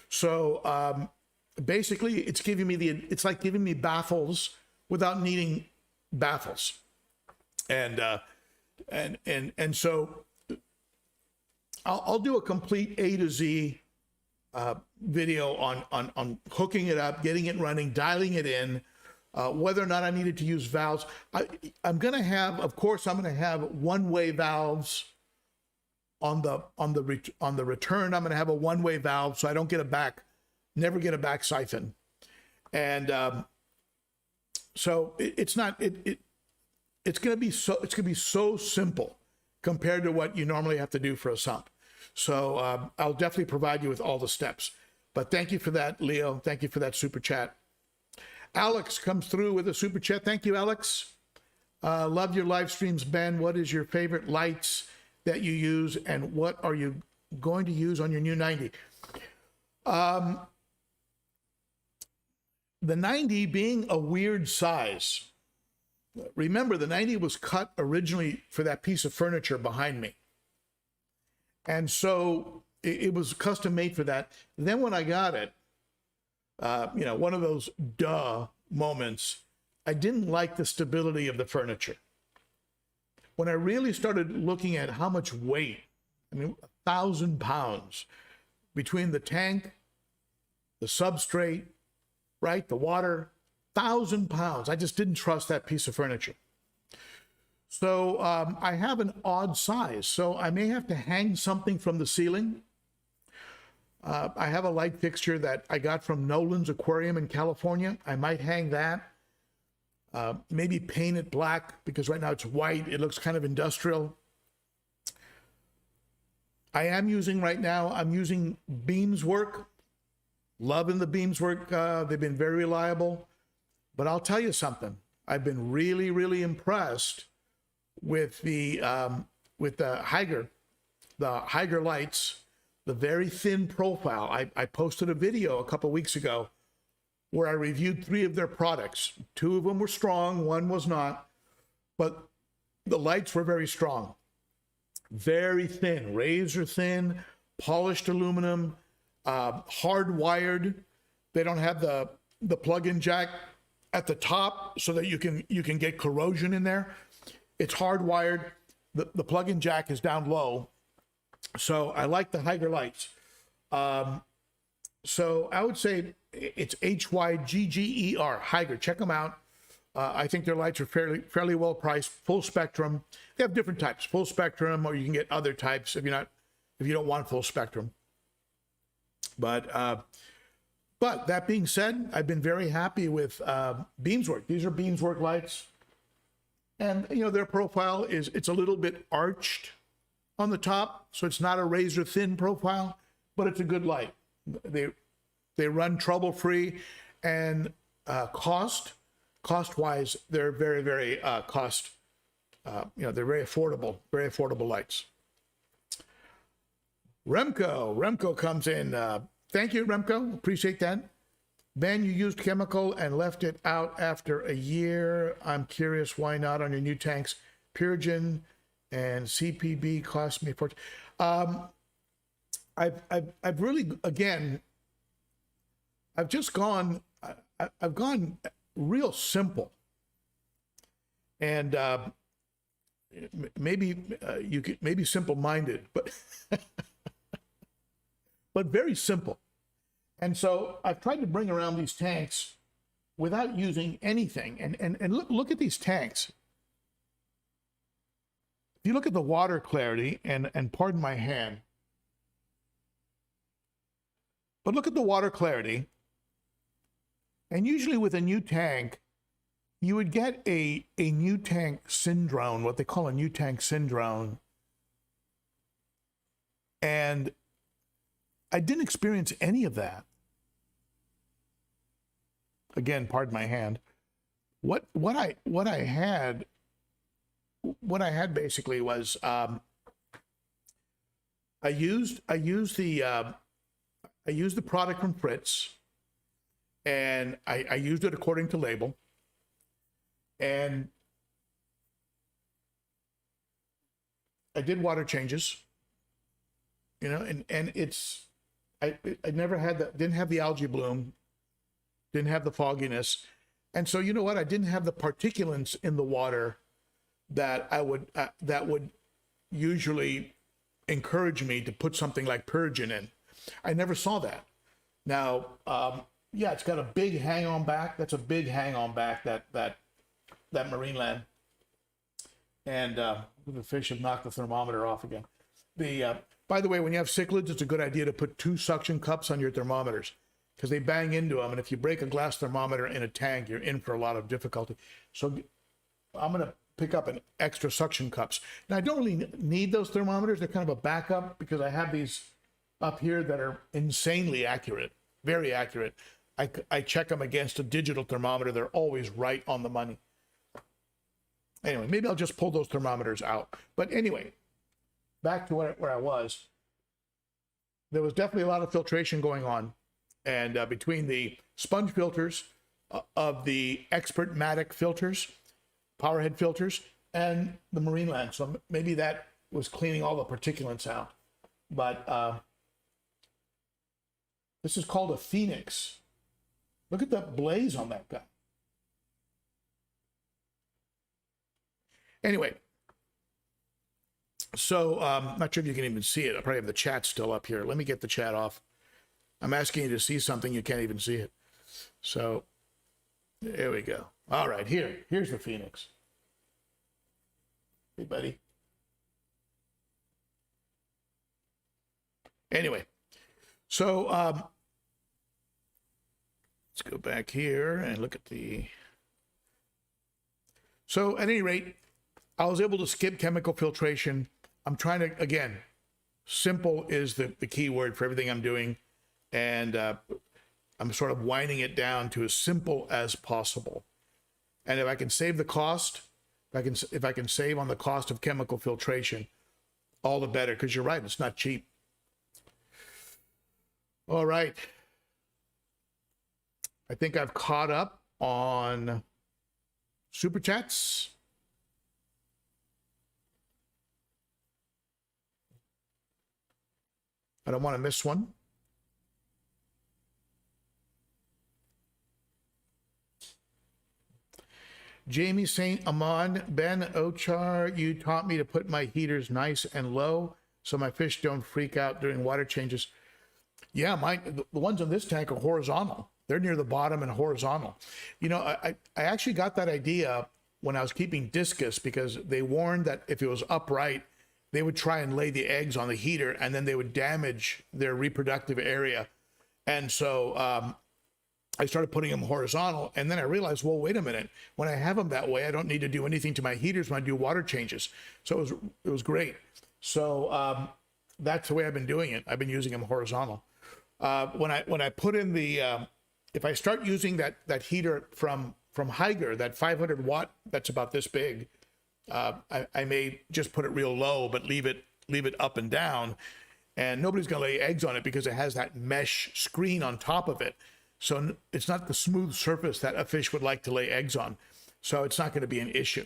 So basically it's like giving me baffles without needing baffles. And so I'll do a complete A to Z video on hooking it up, getting it running, dialing it in, whether or not I needed to use valves. I'm going to have one-way valves on the return. I'm going to have a one-way valve so I don't never get a back siphon. And so it's going to be so simple compared to what you normally have to do for a sump. So I'll definitely provide you with all the steps. But thank you for that, Leo. Thank you for that super chat. Alex comes through with a super chat. Thank you, Alex. Love your live streams, Ben. What is your favorite lights that you use, and what are you going to use on your new 90? The 90 being a weird size. Remember, the 90 was cut originally for that piece of furniture behind me. And so it was custom made for that. Then when I got it, one of those duh moments, I didn't like the stability of the furniture. When I really started looking at how much weight, 1,000 pounds between the tank, the substrate, right, the water, 1,000 pounds. I just didn't trust that piece of furniture. So I have an odd size, so I may have to hang something from the ceiling. I have a light fixture that I got from Nolan's Aquarium in California. I might hang that. Maybe paint it black, because right now it's white. It looks kind of industrial. I am using right now, I'm using Beams Work. Loving the Beams Work. They've been very reliable. But I'll tell you something. I've been really, really impressed with the Haiger lights, the very thin profile. I posted a video a couple weeks ago where I reviewed 3 of their products. 2 of them were strong, 1 was not, but the lights were very strong. Very thin, razor thin, polished aluminum, hardwired. They don't have the plug-in jack at the top so that you can get corrosion in there. It's hardwired. The plug-in jack is down low. So I like the Haiger lights. So I would say it's Hygger, Haiger. Check them out. I think their lights are fairly well priced, full spectrum. They have different types, full spectrum, or you can get other types if you don't want full spectrum. But that being said, I've been very happy with Beams Work. These are Beams Work lights. And, their profile it's a little bit arched on the top, so it's not a razor thin profile, but it's a good light. They run trouble-free, and cost-wise, they're very, very they're very affordable lights. Remco comes in. Thank you, Remco. Appreciate that. Ben, you used chemical and left it out after a year. I'm curious why not on your new tanks. Purigen and CPB cost me for. I've really, again, I've just gone. I've gone real simple, and maybe you could maybe simple-minded, but but very simple. And so I've tried to bring around these tanks without using anything. And look at these tanks. If you look at the water clarity, and pardon my hand, but look at the water clarity. And usually with a new tank, you would get a new tank syndrome, what they call a new tank syndrome. And I didn't experience any of that. Again, pardon my hand. What I had basically was I used the product from Fritz, and I used it according to label, and I did water changes, and it's. I never had didn't have the algae bloom, didn't have the fogginess. And so, you know what? I didn't have the particulates in the water that that would usually encourage me to put something like Purigen in. I never saw that. Now, yeah, it's got a big hang on back. That's a big hang on back, that marine land. And the fish have knocked the thermometer off again. By the way, when you have cichlids, it's a good idea to put 2 suction cups on your thermometers because they bang into them. And if you break a glass thermometer in a tank, you're in for a lot of difficulty. So I'm going to pick up an extra suction cups. Now, I don't really need those thermometers. They're kind of a backup because I have these up here that are insanely accurate, very accurate. I check them against a digital thermometer. They're always right on the money. Anyway, maybe I'll just pull those thermometers out. But anyway, back to where I was. There was definitely a lot of filtration going on. And between the sponge filters of the Expert Matic filters, Powerhead filters, and the marine land. So maybe that was cleaning all the particulates out. But this is called a Phoenix. Look at the blaze on that guy. Anyway, so not sure if you can even see it. I probably have the chat still up here. Let me get the chat off. I'm asking you to see something, you can't even see it. So there we go. All right, here's the Phoenix. Hey, buddy. Anyway, so let's go back here and look at the. So at any rate, I was able to skip chemical filtration. I'm trying to, again, Simple is the key word for everything I'm doing. And I'm sort of winding it down to as simple as possible. And if I can save the cost, if I can save on the cost of chemical filtration, all the better, because you're right, it's not cheap. All right. I think I've caught up on Super Chats. I don't want to miss one. Jamie St. Amand, Ben Ochart, you taught me to put my heaters nice and low so my fish don't freak out during water changes. Yeah, the ones in this tank are horizontal. They're near the bottom and horizontal. You know, I actually got that idea when I was keeping discus, because they warned that if it was upright, they would try and lay the eggs on the heater and then they would damage their reproductive area. And so I started putting them horizontal, and then I realized, well, wait a minute. When I have them that way, I don't need to do anything to my heaters when I do water changes. So it was great. So that's the way I've been doing it. I've been using them horizontal. When I put in the, if I start using that heater from Higer, that 500 watt, that's about this big, I may just put it real low, but leave it up and down, and nobody's gonna lay eggs on it because it has that mesh screen on top of it. So it's not the smooth surface that a fish would like to lay eggs on. So it's not going to be an issue.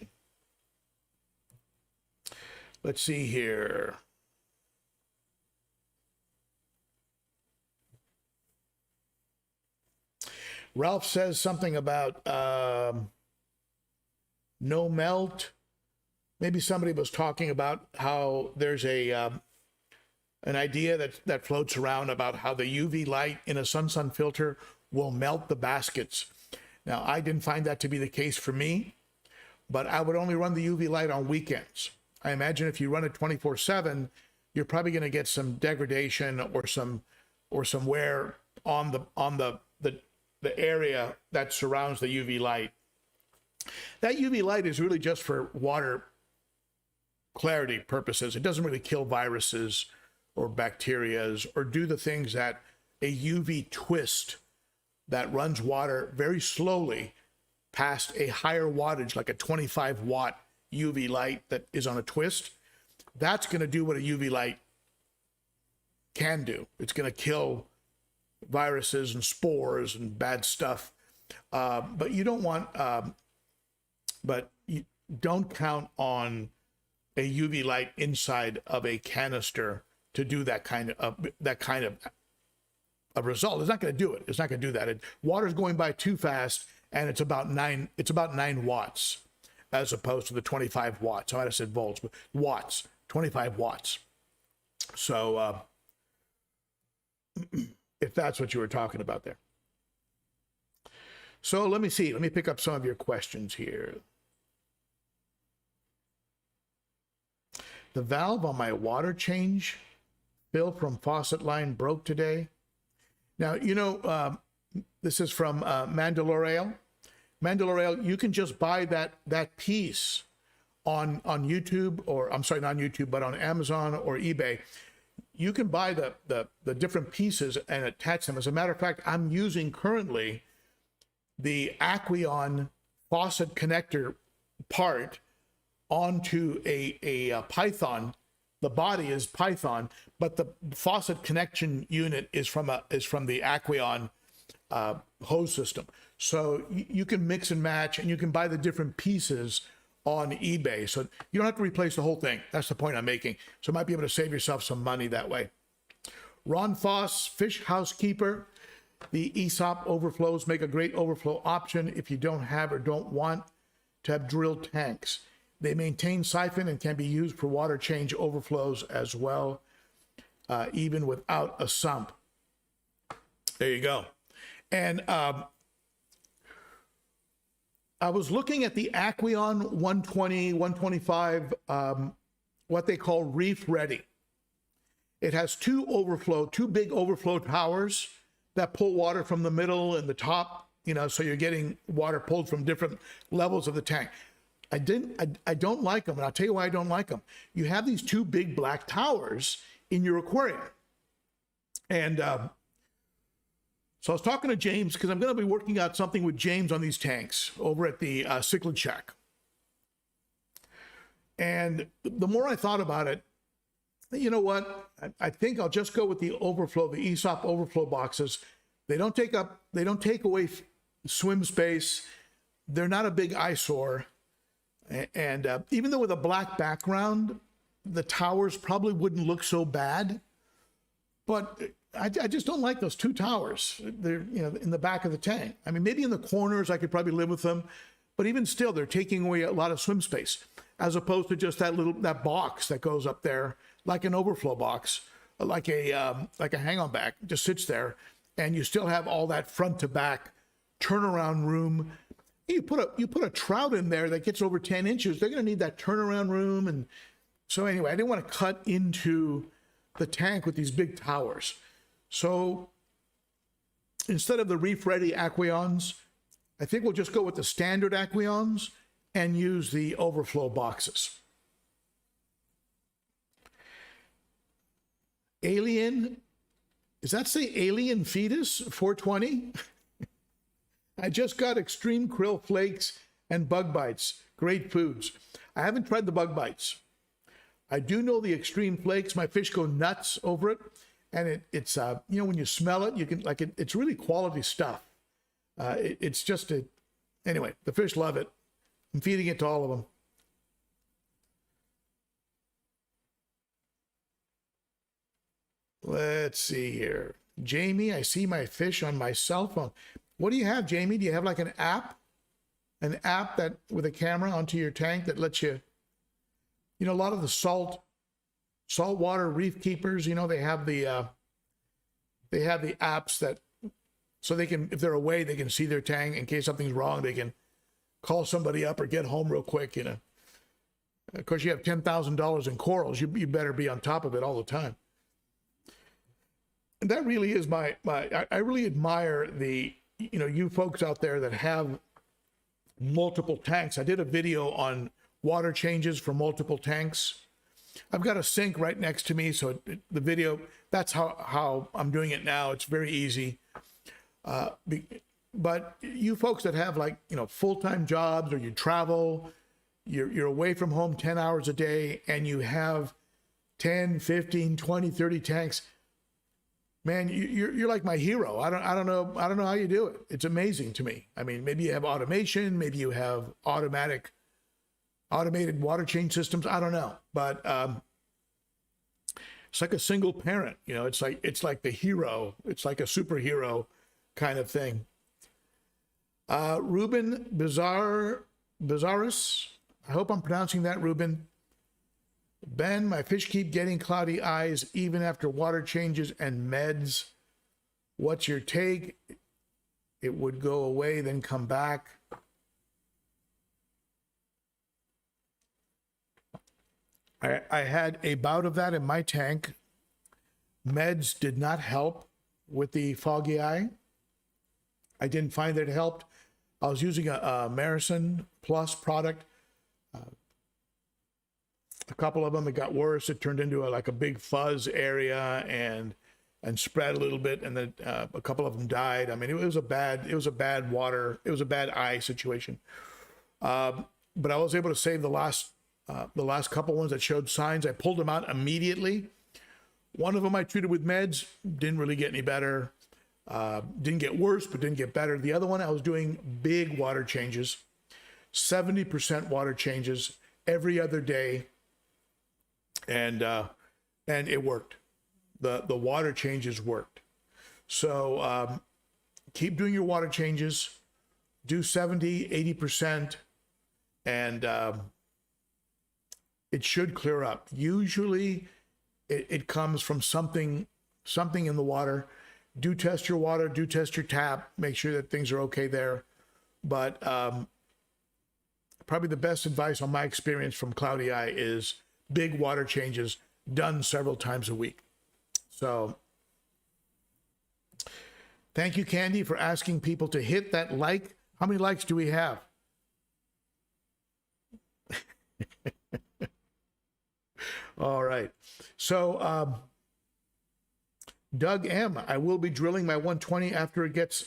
Let's see here. Ralph says something about no melt. Maybe somebody was talking about how there's an idea that floats around about how the UV light in a sun filter will melt the baskets. Now, I didn't find that to be the case for me, but I would only run the UV light on weekends. I imagine if you run it 24/7, you're probably going to get some degradation or some wear on the area that surrounds the UV light. That UV light is really just for water clarity purposes. It doesn't really kill viruses or bacterias or do the things that a UV twist that runs water very slowly past a higher wattage, like a 25 watt UV light that is on a twist. That's going to do what a UV light can do. It's going to kill viruses and spores and bad stuff. But you don't want, but you don't count on a UV light inside of a canister to do that kind of a result. It's not going to do it. It's not going to do that. Water's going by too fast, and it's about 9 watts as opposed to the 25 watts. I might have said volts, but watts, 25 watts. So if that's what you were talking about there. So let me see. Let me pick up some of your questions here. The valve on my water change fill from faucet line broke today. Now, you know, this is from Mandalorial. Mandalorial, you can just buy that piece on YouTube, or I'm sorry, not on YouTube, but on Amazon or eBay. You can buy the different pieces and attach them. As a matter of fact, I'm using currently the Aquarium faucet connector part onto a Python. The body is Python, but the faucet connection unit is from the Aquarium hose system. So you can mix and match, and you can buy the different pieces on eBay. So you don't have to replace the whole thing. That's the point I'm making. So you might be able to save yourself some money that way. Ron Foss, Fish Housekeeper. The ESOP overflows make a great overflow option if you don't have or don't want to have drilled tanks. They maintain siphon and can be used for water change overflows as well, even without a sump. There you go. And I was looking at the Aquarium 120, 125, what they call reef ready. It has two big overflow towers that pull water from the middle and the top, you know, so you're getting water pulled from different levels of the tank. I don't like them, and I'll tell you why I don't like them. You have these two big black towers in your aquarium. And so I was talking to James because I'm going to be working out something with James on these tanks over at the Cichlid Shack. And the more I thought about it, you know what? I think I'll just go with the overflow, the ESOP overflow boxes. They don't take away swim space. They're not a big eyesore. And even though with a black background, the towers probably wouldn't look so bad. But I just don't like those two towers. They're, you know, in the back of the tank. I mean, maybe in the corners I could probably live with them, but even still, they're taking away a lot of swim space, as opposed to just that box that goes up there, like an overflow box, like a hang-on back, just sits there, and you still have all that front to back turnaround room. You put a trout in there that gets over 10 inches, they're going to need that turnaround room. And so anyway, I didn't want to cut into the tank with these big towers. So instead of the Reef Ready Aqueons, I think we'll just go with the standard Aqueons and use the overflow boxes. Alien, does that say alien fetus 420? I just got extreme krill flakes and bug bites. Great foods. I haven't tried the bug bites. I do know the extreme flakes. My fish go nuts over it. And it's you know, when you smell it, you can, like, it's really quality stuff. It's just anyway, the fish love it. I'm feeding it to all of them. Let's see here. Jamie, I see my fish on my cell phone. What do you have, Jamie? Do you have like an app? An app that with a camera onto your tank that lets you, you know, a lot of the saltwater reef keepers, you know, they have the apps that, so they can, if they're away, they can see their tank in case something's wrong. They can call somebody up or get home real quick, you know. Of course, you have $10,000 in corals. You better be on top of it all the time. And that really is I really admire the, you know, you folks out there that have multiple tanks. I did a video on water changes for multiple tanks. I've got a sink right next to me, so the video, that's how I'm doing it now. It's very easy. But you folks that have, like, you know, full-time jobs, or you travel, you're away from home 10 hours a day, and you have 10, 15, 20, 30 tanks, man, you're like my hero. I don't know how you do it. It's amazing to me. I mean, maybe you have automation, maybe you have automated water change systems. I don't know, but it's like a single parent. You know, it's like the hero. It's like a superhero kind of thing. Ruben Bizarrus. I hope I'm pronouncing that, Ruben. Ben, my fish keep getting cloudy eyes even after water changes and meds. What's your take? It would go away, then come back. I had a bout of that in my tank. Meds did not help with the foggy eye. I didn't find that it helped. I was using a Marison Plus product. A couple of them, it got worse. It turned into like a big fuzz area and spread a little bit, and then a couple of them died. I mean, it was a bad eye situation. But I was able to save the last couple ones that showed signs. I pulled them out immediately. One of them I treated with meds, didn't really get any better. Didn't get worse, but didn't get better. The other one, I was doing big water changes, 70% water changes every other day. And it worked. The water changes worked. So keep doing your water changes, do 70, 80%, and it should clear up. Usually it comes from something in the water. Do test your water, do test your tap, make sure that things are okay there. But probably the best advice on my experience from cloudy eye is big water changes done several times a week. So thank you, Candi, for asking people to hit that like. How many likes do we have? All right. So Doug M, I will be drilling my 120 after it gets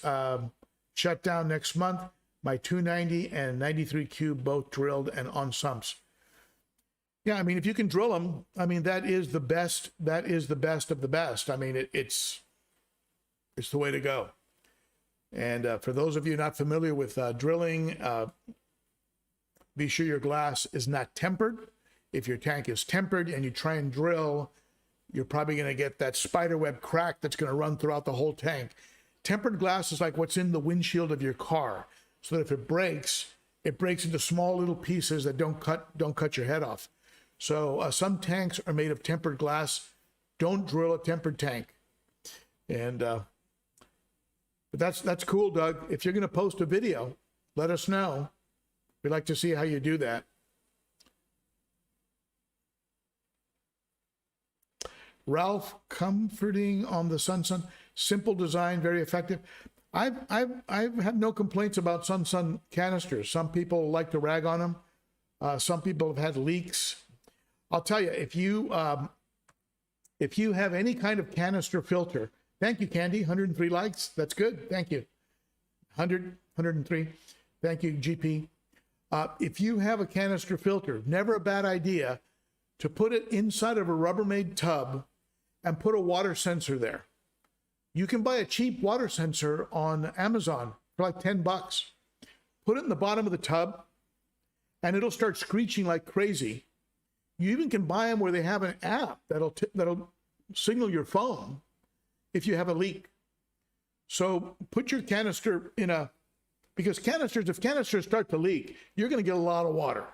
shut down next month. My 290 and 93 cube both drilled and on sumps. Yeah, I mean, if you can drill them, I mean, that is the best. That is the best of the best. I mean, it's the way to go. And for those of you not familiar with drilling, be sure your glass is not tempered. If your tank is tempered and you try and drill, you're probably going to get that spider web crack that's going to run throughout the whole tank. Tempered glass is like what's in the windshield of your car, so that if it breaks into small little pieces that don't cut your head off. So some tanks are made of tempered glass. Don't drill a tempered tank. And but that's cool, Doug. If you're going to post a video, let us know. We'd like to see how you do that. Ralph, comforting on the Sun. Simple design, very effective. I've had no complaints about Sun canisters. Some people like to rag on them. Some people have had leaks. I'll tell you, if you have any kind of canister filter, thank you, Candi, 103 likes. That's good. Thank you. 103. Thank you, GP. If you have a canister filter, never a bad idea to put it inside of a Rubbermaid tub and put a water sensor there. You can buy a cheap water sensor on Amazon for like 10 bucks. Put it in the bottom of the tub and it'll start screeching like crazy. You even can buy them where they have an app that'll signal your phone if you have a leak. So put your canister in because if canisters start to leak, you're going to get a lot of water,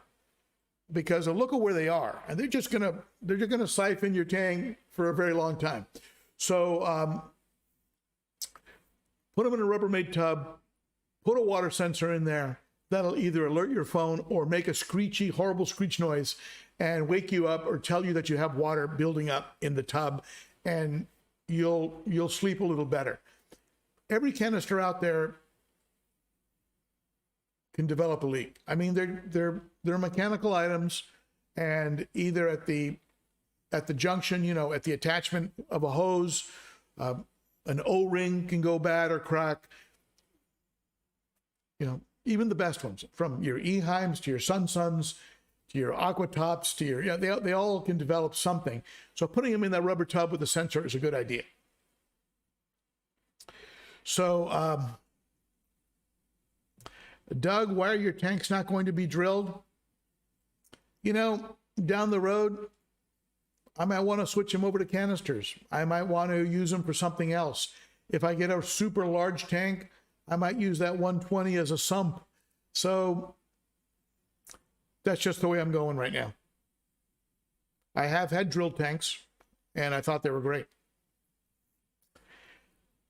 because look at where they are, and they're just going to siphon your tank for a very long time. So put them in a Rubbermaid tub, put a water sensor in there. That'll either alert your phone or make a screechy, horrible screech noise and wake you up or tell you that you have water building up in the tub, and you'll sleep a little better. Every canister out there can develop a leak. I mean, they're mechanical items, and either at the junction, at the attachment of a hose, an O-ring can go bad or crack. Even the best ones, from your Eheims to your Suns to your Aquatops to your, they all can develop something. So putting them in that rubber tub with a sensor is a good idea. So, Doug, why are your tanks not going to be drilled? Down the road, I might want to switch them over to canisters. I might want to use them for something else. If I get a super large tank, I might use that 120 as a sump. So that's just the way I'm going right now. I have had drilled tanks, and I thought they were great.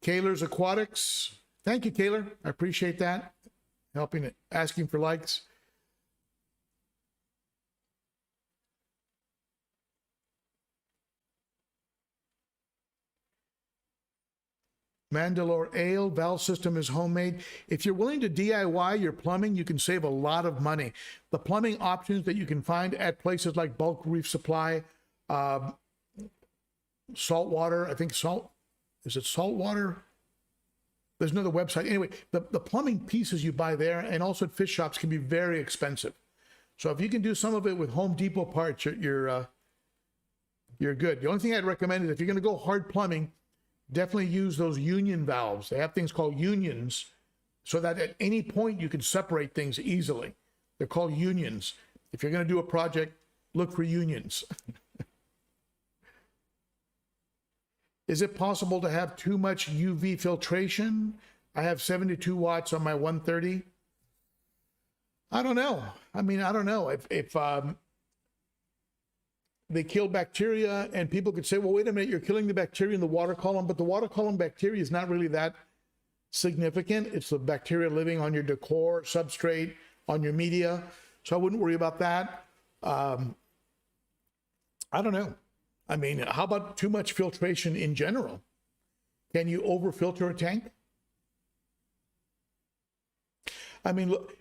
Kaler's Aquatics. Thank you, Kaler. I appreciate that. Asking for likes. Mandalore Ale, valve system is homemade. If you're willing to DIY your plumbing, you can save a lot of money. The plumbing options that you can find at places like Bulk Reef Supply, Saltwater, I think is it Saltwater? There's another website. Anyway, the plumbing pieces you buy there and also at fish shops can be very expensive. So if you can do some of it with Home Depot parts, you're good. The only thing I'd recommend is if you're going to go hard plumbing, definitely use those union valves. They have things called unions, so that at any point you can separate things easily. They're called unions. If you're going to do a project, look for unions. Is it possible to have too much UV filtration? I have 72 watts on my 130. I don't know. I mean, I don't know. If they kill bacteria, and people could say, well, wait a minute, you're killing the bacteria in the water column, but the water column bacteria is not really that significant. It's the bacteria living on your decor, substrate, on your media. So I wouldn't worry about that. I don't know. I mean, how about too much filtration in general? Can you overfilter a tank? I mean, look,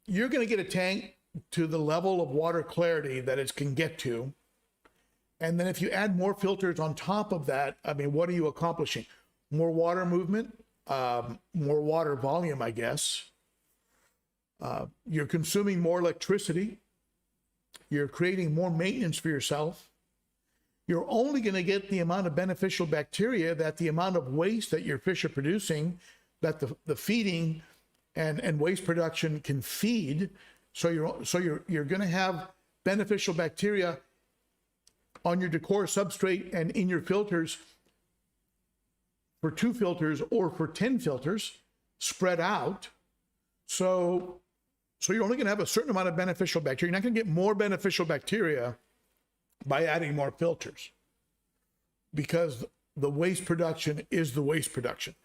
you're going to get a tank to the level of water clarity that it can get to, And then if you add more filters on top of that, I mean, what are you accomplishing? More water movement, more water volume, I guess. You're consuming more electricity. You're creating more maintenance for yourself. You're only going to get the amount of beneficial bacteria that the amount of waste that your fish are producing, that the feeding and waste production can feed. So you're going to have beneficial bacteria on your decor substrate and in your filters for 2 filters or for 10 filters spread out. So you're only going to have a certain amount of beneficial bacteria. You're not going to get more beneficial bacteria by adding more filters, because the waste production is the waste production.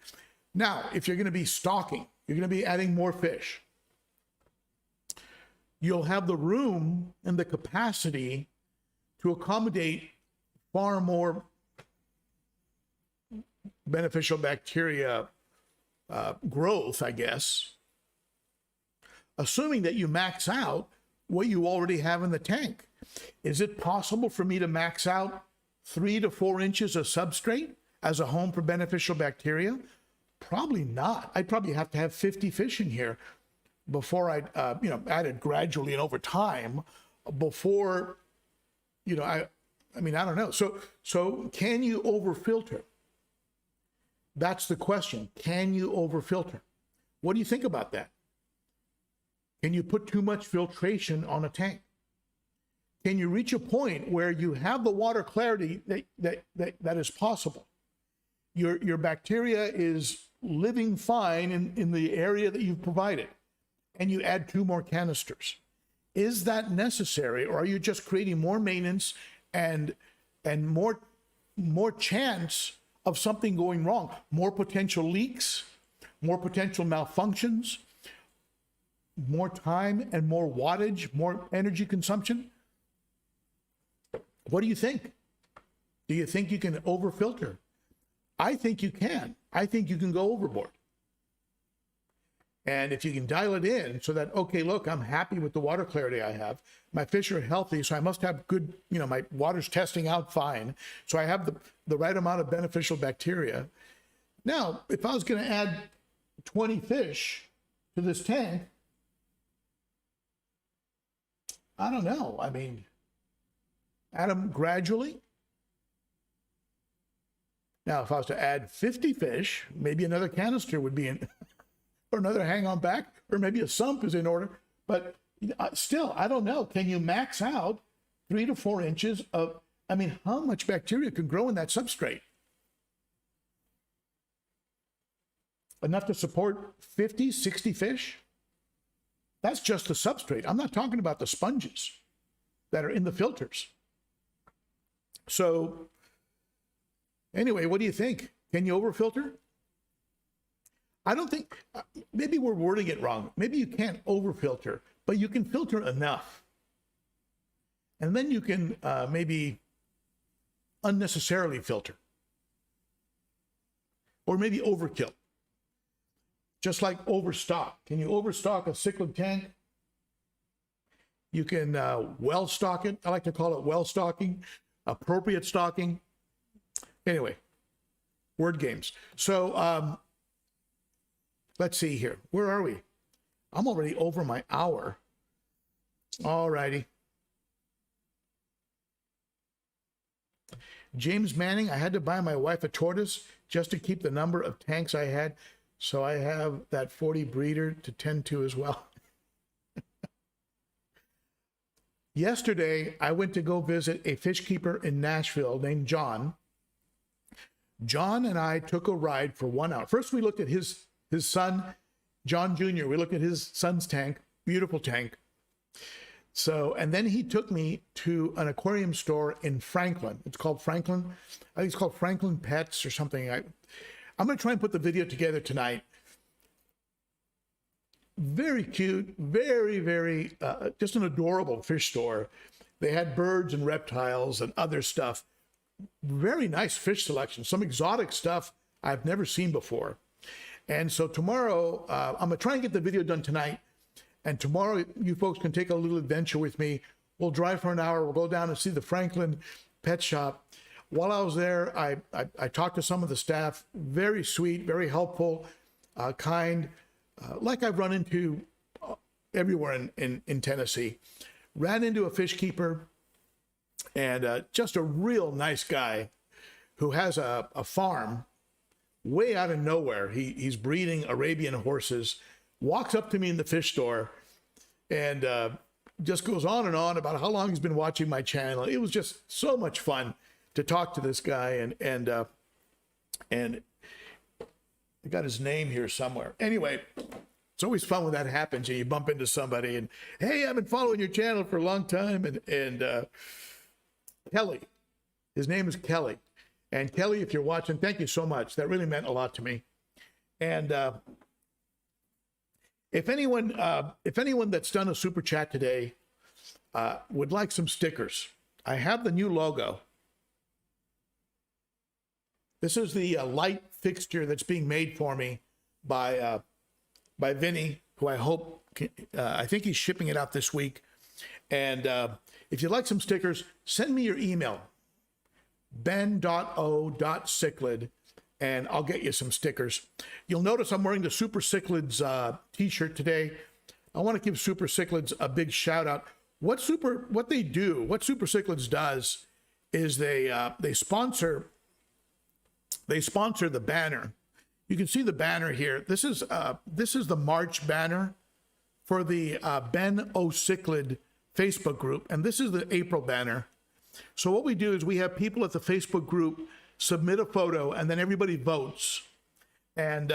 Now, if you're going to be stocking, you're going to be adding more fish, you'll have the room and the capacity to accommodate far more beneficial bacteria growth, I guess, assuming that you max out what you already have in the tank. Is it possible for me to max out 3 to 4 inches of substrate as a home for beneficial bacteria? Probably not. I'd probably have to have 50 fish in here before I, add it gradually and over time before, I mean, I don't know. So can you overfilter? That's the question. Can you overfilter? What do you think about that? Can you put too much filtration on a tank? Can you reach a point where you have the water clarity that is possible? Your bacteria is living fine in the area that you've provided, and you add 2 more canisters. Is that necessary, or are you just creating more maintenance and more chance of something going wrong, more potential leaks, more potential malfunctions, more time and more wattage, more energy consumption? What do you think? Do you think you can overfilter? I think you can. I think you can go overboard. And if you can dial it in so that, okay, look, I'm happy with the water clarity I have. My fish are healthy, so I must have good, my water's testing out fine. So I have the right amount of beneficial bacteria. Now, if I was going to add 20 fish to this tank, I don't know. I mean, add them gradually. Now, if I was to add 50 fish, maybe another canister would be in, or another hang on back, or maybe a sump is in order. But still, I don't know. Can you max out 3 to 4 inches of, I mean, how much bacteria can grow in that substrate? Enough to support 50, 60 fish? That's just the substrate. I'm not talking about the sponges that are in the filters. So anyway, what do you think? Can you overfilter? I don't think, maybe we're wording it wrong. Maybe you can't overfilter, but you can filter enough. And then you can maybe unnecessarily filter. Or maybe overkill. Just like overstock. Can you overstock a cichlid tank? You can well stock it. I like to call it well stocking, appropriate stocking. Anyway, word games. So let's see here. Where are we? I'm already over my hour. All righty. James Manning, I had to buy my wife a tortoise just to keep the number of tanks I had. So I have that 40 breeder to tend to as well. Yesterday, I went to go visit a fish keeper in Nashville named John. John and I took a ride for 1 hour. First, we looked at his son, John Jr. We looked at his son's tank, beautiful tank. So, and then he took me to an aquarium store in Franklin. It's called Franklin. I think it's called Franklin Pets or something. I'm going to try and put the video together tonight. Very cute, very, very, just an adorable fish store. They had birds and reptiles and other stuff. Very nice fish selection, some exotic stuff I've never seen before. And so tomorrow, I'm going to try and get the video done tonight. And tomorrow, you folks can take a little adventure with me. We'll drive for an hour. We'll go down and see the Franklin pet shop. While I was there, I talked to some of the staff, very sweet, very helpful, kind, like I've run into everywhere in Tennessee. Ran into a fish keeper, and just a real nice guy who has a farm way out of nowhere. He's breeding Arabian horses, walks up to me in the fish store, and just goes on and on about how long he's been watching my channel. It was just so much fun to talk to this guy, and I got his name here somewhere. Anyway, it's always fun when that happens and you bump into somebody and, hey, I've been following your channel for a long time. And Kelly, his name is Kelly. And Kelly, if you're watching, thank you so much. That really meant a lot to me. And if anyone that's done a super chat today would like some stickers, I have the new logo. This is the light fixture that's being made for me by Vinny, who I hope, I think he's shipping it out this week. And if you'd like some stickers, send me your email, ben.o.cichlid, and I'll get you some stickers. You'll notice I'm wearing the Super Cichlids t-shirt today. I want to give Super Cichlids a big shout out. What Super Cichlids does is they sponsor the banner. You can see the banner here. This is the March banner for the Ben O. Cichlid Facebook group, and this is the April banner. So what we do is we have people at the Facebook group submit a photo, and then everybody votes, and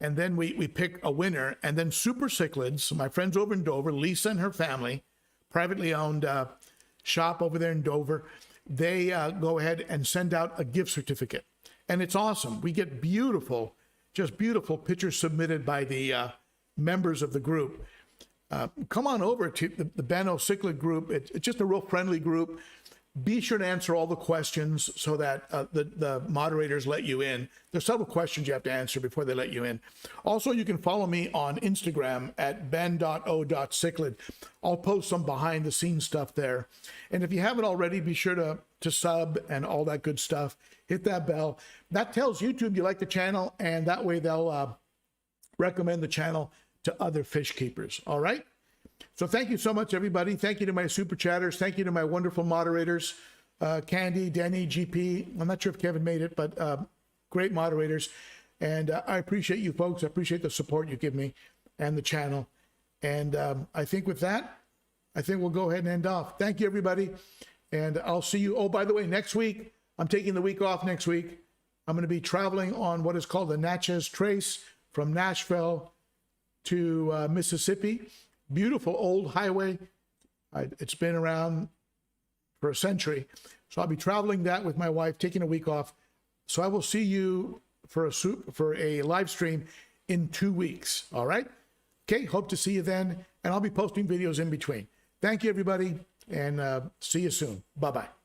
then we pick a winner, and then Super Cichlids, my friends over in Dover, Lisa and her family, privately owned shop over there in Dover, they go ahead and send out a gift certificate. And it's awesome. We get beautiful, just beautiful pictures submitted by the members of the group. Come on over to the Ben O. Cichlid group. It's just a real friendly group. Be sure to answer all the questions so that the moderators let you in. There's several questions you have to answer before they let you in. Also, you can follow me on Instagram at ben.o.cichlid. I'll post some behind the scenes stuff there. And if you haven't already, be sure to sub and all that good stuff. Hit that bell. That tells YouTube you like the channel, and that way they'll recommend the channel to other fish keepers. All right? So thank you so much, everybody. Thank you to my super chatters. Thank you to my wonderful moderators, Candi, Denny, GP. I'm not sure if Kevin made it, but great moderators. And I appreciate you folks. I appreciate the support you give me and the channel. And I think with that, I think we'll go ahead and end off. Thank you, everybody. And I'll see you. Oh, by the way, next week, I'm taking the week off next week. I'm going to be traveling on what is called the Natchez Trace from Nashville to Mississippi. Beautiful old highway. It's been around for a century. So I'll be traveling that with my wife, taking a week off. So I will see you for a live stream in 2 weeks. All right? Okay, hope to see you then. And I'll be posting videos in between. Thank you, everybody, and see you soon. Bye-bye.